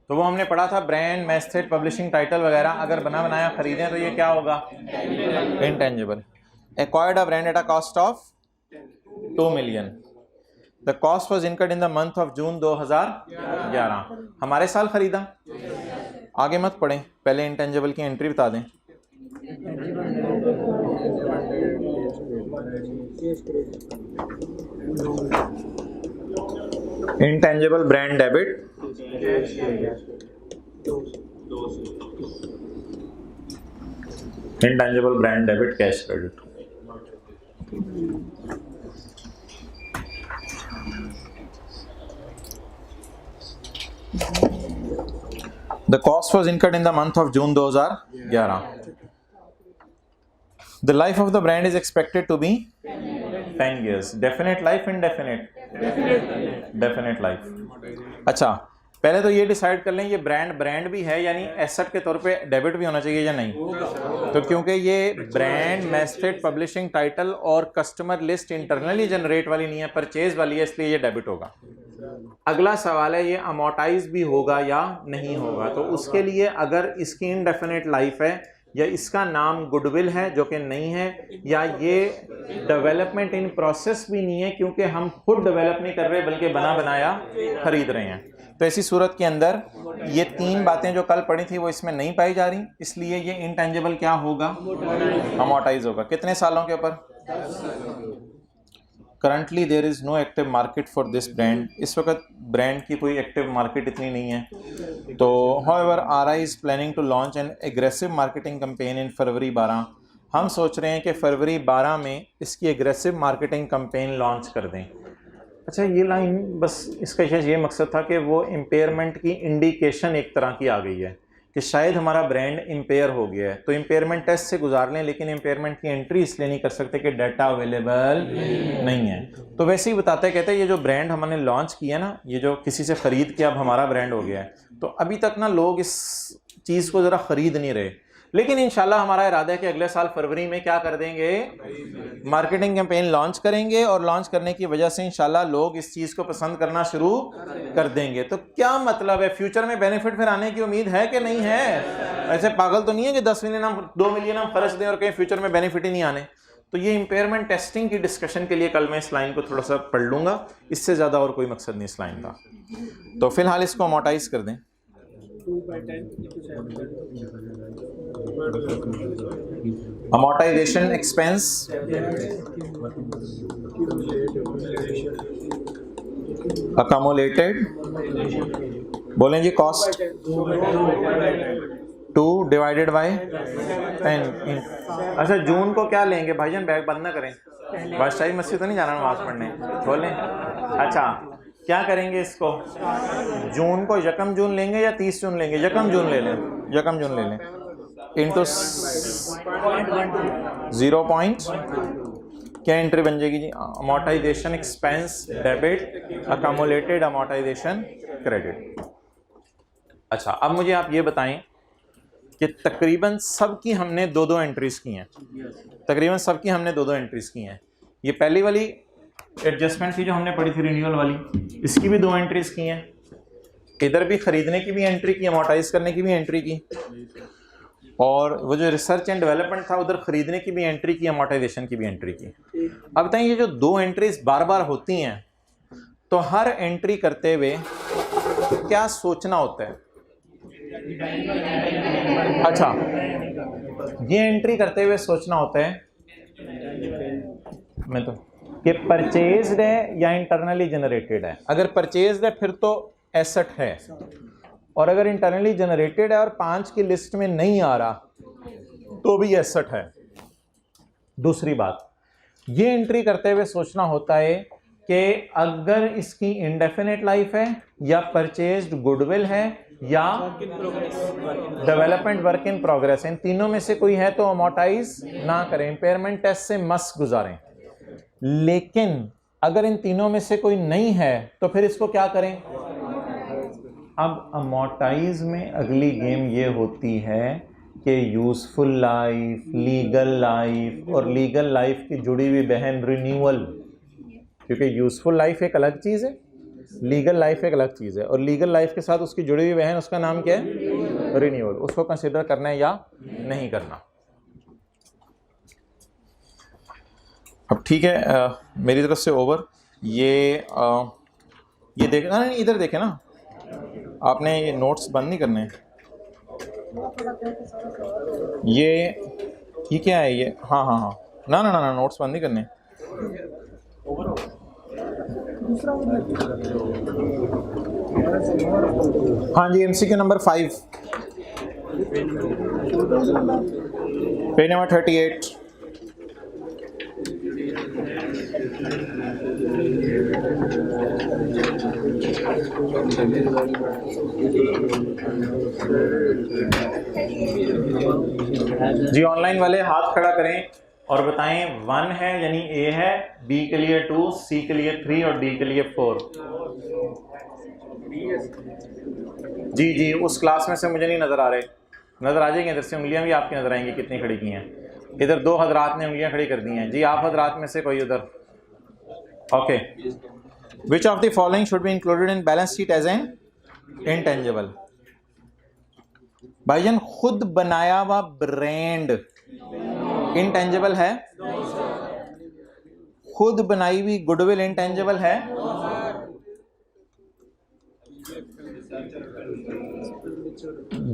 तो वो हमने पढ़ा था ब्रांड, मैस्टेड, पब्लिशिंग टाइटल वगैरह। अगर बना बनाया खरीदें तो ये क्या होगा? Intangible. Acquired a brand at a cost of 2 million। The cost was incurred in the month of June 2011। हमारे साल खरीदा। आगे मत पढ़ें, पहले इंटेंजिबल की एंट्री बता दें। Intangible brand debit, intangible brand debit, cash credit. The cost was incurred in the month of June 2011. The life of the brand is expected to be 10 years. Definite life, indefinite? Definite life. अच्छा, पहले तो ये decide कर लें ये brand भी है, यानी एसेट के तौर पे डेबिट भी होना चाहिए या नहीं? तो क्योंकि ये ब्रांड, मैस्टेड, पब्लिशिंग टाइटल और कस्टमर लिस्ट इंटरनली जनरेट वाली नहीं है, परचेज वाली है, इसलिए ये डेबिट होगा। अगला सवाल है ये अमोर्टाइज भी होगा या नहीं होगा। तो उसके लिए अगर इसकी इनडेफिनेट लाइफ है या इसका नाम गुडविल है जो कि नहीं है, या ये डेवलपमेंट इन प्रोसेस भी नहीं है क्योंकि हम खुद डेवलप नहीं कर रहे बल्कि बना बनाया खरीद रहे हैं, तो ऐसी सूरत के अंदर ये 3 बातें जो कल पढ़ी थी वो इसमें नहीं पाई जा रही, इसलिए ये इंटेंजिबल क्या होगा? अमोर्टाइज होगा। कितने सालों के ऊपर? Currently there is no active market for this brand. इस वक्त ब्रांड की कोई एक्टिव मार्केट इतनी नहीं है। तो however RI is planning to launch an aggressive marketing campaign in February 12। हम सोच रहे हैं कि फरवरी 12 में इसकी एग्रेसिव मार्केटिंग कैंपेन लॉन्च कर दें। अच्छा, ये लाइन बस इसका ये मकसद था कि वो इम्पेयरमेंट की इंडिकेशन एक तरह की आ गई है कि शायद हमारा ब्रांड इम्पेयर हो गया है, तो इम्पेयरमेंट टेस्ट से गुजार लें, लेकिन इम्पेयरमेंट की एंट्री इसलिए नहीं कर सकते कि डाटा अवेलेबल नहीं है। तो वैसे ही बताते कहते ये जो ब्रांड हमने लॉन्च किया ना, ये जो किसी से ख़रीद के अब हमारा ब्रांड हो गया है, तो अभी तक ना लोग इस चीज़ को ज़रा ख़रीद नहीं रहे, लेकिन इंशाल्लाह हमारा इरादा है कि अगले साल फरवरी में क्या कर देंगे? मार्केटिंग कैंपेन लॉन्च करेंगे, और लॉन्च करने की वजह से इंशाल्लाह लोग इस चीज़ को पसंद करना शुरू कर देंगे। तो क्या मतलब है, फ्यूचर में बेनिफिट फिर आने की उम्मीद है कि नहीं है? ऐसे पागल तो नहीं है कि 10 मिलियन हम 2 मिलियन हम खर्च दें और कहीं फ्यूचर में बेनिफिट ही नहीं आने। तो ये इम्पेयरमेंट टेस्टिंग की डिस्कशन के लिए कल मैं इस लाइन को थोड़ा सा पढ़ लूँगा, इससे ज़्यादा और कोई मकसद नहीं इस लाइन का। तो फिलहाल इसको अमोर्टाइज कर दें। अमोर्टाइजेशन एक्सपेंस अकमुलेटेड, बोलें जी, कॉस्ट 2 डिवाइडेड बाय 10। अच्छा, जून को क्या लेंगे भाईजान? बैग बंद ना करें, बादशाही मस्जिद तो नहीं जाना नमाज पढ़ने, बोलें। अच्छा, क्या करेंगे इसको? जून को यकम जून लेंगे या 30 जून लेंगे? यकम जून ले लें, यकम जून ले लें, इंटू 0. क्या एंट्री बन जाएगी जी? Amortisation expense debit, accumulated amortisation credit. अच्छा, अब मुझे आप ये बताएं कि तकरीबन सबकी हमने 2-2 एंट्रीज की हैं, तकरीबन सबकी हमने 2-2 एंट्रीज की हैं। ये पहली वाली एडजस्टमेंट थी जो हमने पढ़ी थी रिन्यूअल वाली, इसकी भी 2 एंट्रीज की हैं। इधर भी खरीदने की भी एंट्री की, अमोर्टाइज करने की भी एंट्री की, और वो जो रिसर्च एंड डेवलपमेंट था उधर खरीदने की भी एंट्री की, अमोर्टाइजेशन की भी एंट्री की। अब बताइए ये जो 2 एंट्रीज बार बार होती हैं तो हर एंट्री करते हुए क्या सोचना होता है? अच्छा, ये एंट्री करते हुए सोचना होता है मैं तो कि परचेज्ड है या इंटरनली जनरेटेड है। अगर परचेज्ड है फिर तो एसेट है, और अगर इंटरनली जनरेटेड है और 5 की लिस्ट में नहीं आ रहा तो भी एसेट है। दूसरी बात, ये एंट्री करते हुए सोचना होता है कि अगर इसकी इंडेफिनिट लाइफ है या परचेज्ड गुडविल है या डेवलपमेंट वर्क इन प्रोग्रेस, इन तीनों में से कोई है तो अमोर्टाइज ना करें, इम्पेयरमेंट टेस्ट से मस्त गुजारें। लेकिन अगर इन तीनों में से कोई नहीं है तो फिर इसको क्या करें? अब अमोर्टाइज में अगली गेम ये होती है कि यूजफुल लाइफ, लीगल लाइफ, और लीगल लाइफ की जुड़ी हुई बहन रिन्यूअल, क्योंकि यूजफुल लाइफ एक अलग चीज़ है, लीगल लाइफ एक अलग चीज़ है, और लीगल लाइफ के साथ उसकी जुड़ी हुई बहन उसका नाम क्या है? रिन्यूअल। उसको कंसिडर करना है या नहीं करना। अब ठीक है, मेरी तरफ से ओवर। ये देखना नहीं, इधर देखे ना आपने, ये नोट्स बंद नहीं करने। ये क्या है ये? हाँ हाँ हाँ, ना ना ना ना, नोट्स बंद नहीं करने। हाँ जी, एमसीक्यू नंबर 5, पेज नंबर 38। जी ऑनलाइन वाले हाथ खड़ा करें और बताएं 1 है यानी ए है, बी के लिए 2, सी के लिए 3 और डी के लिए 4। जी जी, उस क्लास में से मुझे नहीं नजर आ रहे, नजर आ जाएंगे। इधर से उंगलियां भी आपकी नजर आएंगी कितनी खड़ी की हैं। इधर 2 हजरात ने उंगलियां खड़ी कर दी हैं। जी आप हजरात में से कोई उधर। Okay, which of the following should be included in balance sheet as an intangible? भाईजान, खुद बनाया हुआ ब्रांड इंटेंजिबल है? खुद बनाई हुई गुडविल इंटेंजिबल है?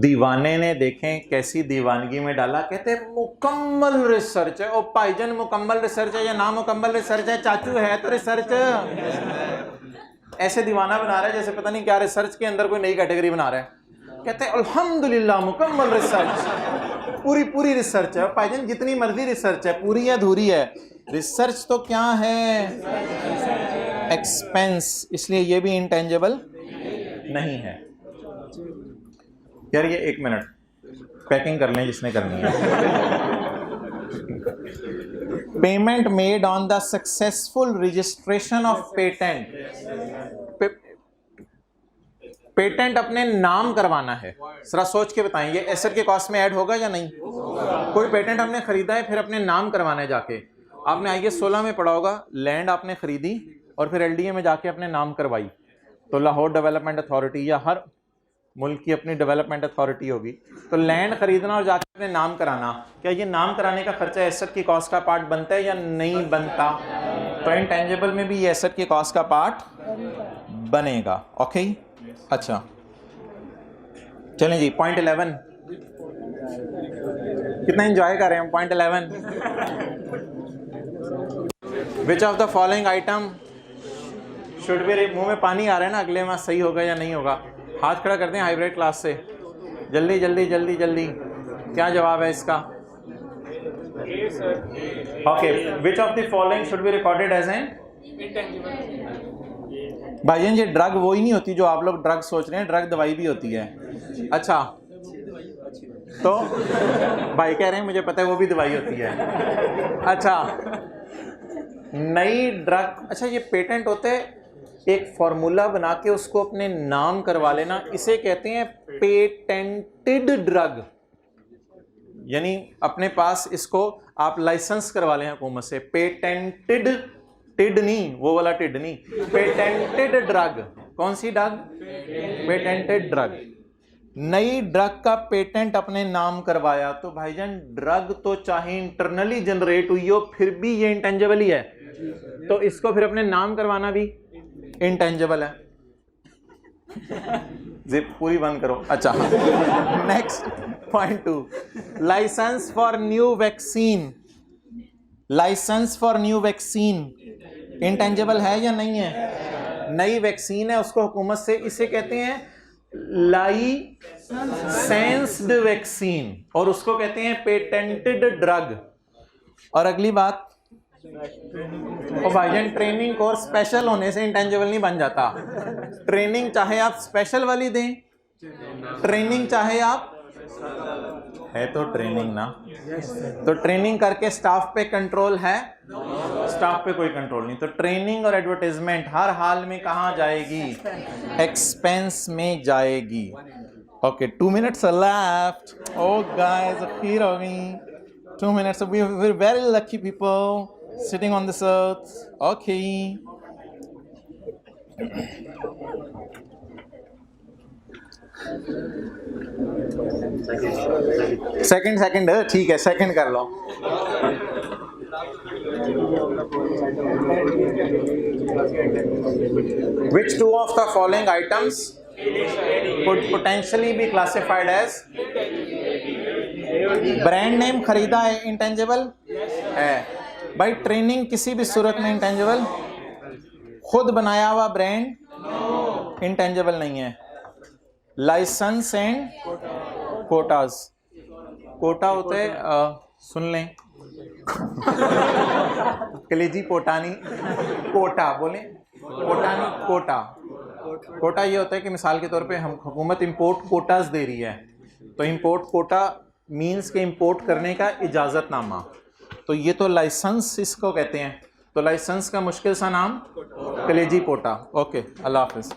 दीवाने ने देखें कैसी दीवानगी में डाला, कहते मुकम्मल रिसर्च है। ओ भाईजान, मुकम्मल रिसर्च है या ना मुकम्मल रिसर्च है? चाचू है तो रिसर्च। ऐसे दीवाना बना रहा है जैसे पता नहीं क्या रिसर्च के अंदर कोई नई कैटेगरी बना रहा है। कहते हैं अल्हम्दुलिल्लाह मुकम्मल रिसर्च, पूरी पूरी रिसर्च है। भाईजान जितनी मर्जी रिसर्च है, पूरी या अधूरी है, रिसर्च तो क्या है? एक्सपेंस, इसलिए ये भी इंटेंजिबल नहीं है। यार ये 1 मिनट पैकिंग कर लें जिसने करनी है। Payment made on the successful registration of patent. Patent अपने नाम करवाना है, जरा सोच के बताएं ये एसेट के कॉस्ट में ऐड होगा या नहीं? कोई पेटेंट हमने खरीदा है, फिर अपने नाम करवाना है जाके। आपने आईएएस 16 में पढ़ा होगा, लैंड आपने खरीदी और फिर एलडीए में जाके अपने नाम करवाई, तो लाहौर डेवलपमेंट अथॉरिटी या हर मुल्क की अपनी डेवलपमेंट अथॉरिटी होगी, तो लैंड खरीदना और जाके अपने नाम कराना, क्या ये नाम कराने का खर्चा एसेट की कॉस्ट का पार्ट बनता है या नहीं बनता? तो इंटेंजिबल में भी ये एसेट की कॉस्ट का पार्ट बनेगा। ओके, अच्छा चलें जी, पॉइंट 11 कितना एंजॉय कर रहे हैं? Point 11, which of the following item should be, मुंह में पानी आ रहा है ना, अगले माह सही होगा या नहीं होगा? हाथ खड़ा करते हैं हाइब्रिड क्लास से, जल्दी जल्दी जल्दी जल्दी। क्या जवाब है इसका? Okay, which of the following should be recorded as an intangible? भाईजान ये ड्रग वो ही नहीं होती जो आप लोग ड्रग सोच रहे हैं, ड्रग दवाई भी होती है। अच्छा, तो भाई कह रहे हैं मुझे पता है वो भी दवाई होती है। अच्छा, नई ड्रग, अच्छा ये पेटेंट होते हैं, एक फॉर्मूला बना के उसको अपने नाम करवा लेना, इसे कहते हैं पेटेंटेड ड्रग। यानी अपने पास इसको आप लाइसेंस करवा लें हुकूमत से, पेटेंटेड टिड नहीं, वो वाला टिड नहीं, पेटेंटेड ड्रग। कौन सी ड्रग? Patented drug. नई ड्रग का पेटेंट अपने नाम करवाया, तो भाईजान ड्रग तो चाहे इंटरनली जनरेट हुई हो फिर भी ये इंटेंजिबल ही है, तो इसको फिर अपने नाम करवाना भी इंटेंजिबल है। जिप पूरी बंद करो। अच्छा, next point 2, license for new vaccine. License for new vaccine intangible है या नहीं है? नई वैक्सीन है, उसको हुकूमत से, इसे कहते हैं लाइसेंस्ड वैक्सीन, और उसको कहते हैं पेटेंटेड ड्रग। और अगली बात, और भाईजान ट्रेनिंग कोर्स स्पेशल होने से इंटेंजिबल नहीं बन जाता। ट्रेनिंग चाहे आप स्पेशल वाली दें, ट्रेनिंग चाहे आप, है तो ट्रेनिंग ना, तो ट्रेनिंग करके स्टाफ पे कंट्रोल है, स्टाफ पे कोई कंट्रोल नहीं। तो ट्रेनिंग और एडवर्टाइजमेंट हर हाल में कहाँ जाएगी? एक्सपेंस में जाएगी। Okay, 2 minutes left. Oh guys, अखीर हो गई 2 minutes. We're very lucky people sitting on this earth. Okay. Second ठीक है, सेकंड कर लो। Which two of the following items could potentially be classified as? Brand name खरीदा है, intangible है भाई। Training किसी भी सूरत में इंटेंजिबल, खुद बनाया हुआ ब्रांड इंटेंजिबल नहीं है। लाइसेंस एंड कोटाज, कोटा होते सुन लें कलेजी पोटानी, कोटा बोले, पोटानी कोटा। कोटा ये होता है कि मिसाल के तौर पे हम हुकूमत इंपोर्ट कोटाज दे रही है, तो इंपोर्ट कोटा मींस के इंपोर्ट करने का इजाज़तनामा, तो ये तो लाइसेंस इसको कहते हैं। तो लाइसेंस का मुश्किल सा नाम कलेजी पोटा। ओके, अल्लाह हाफिज़।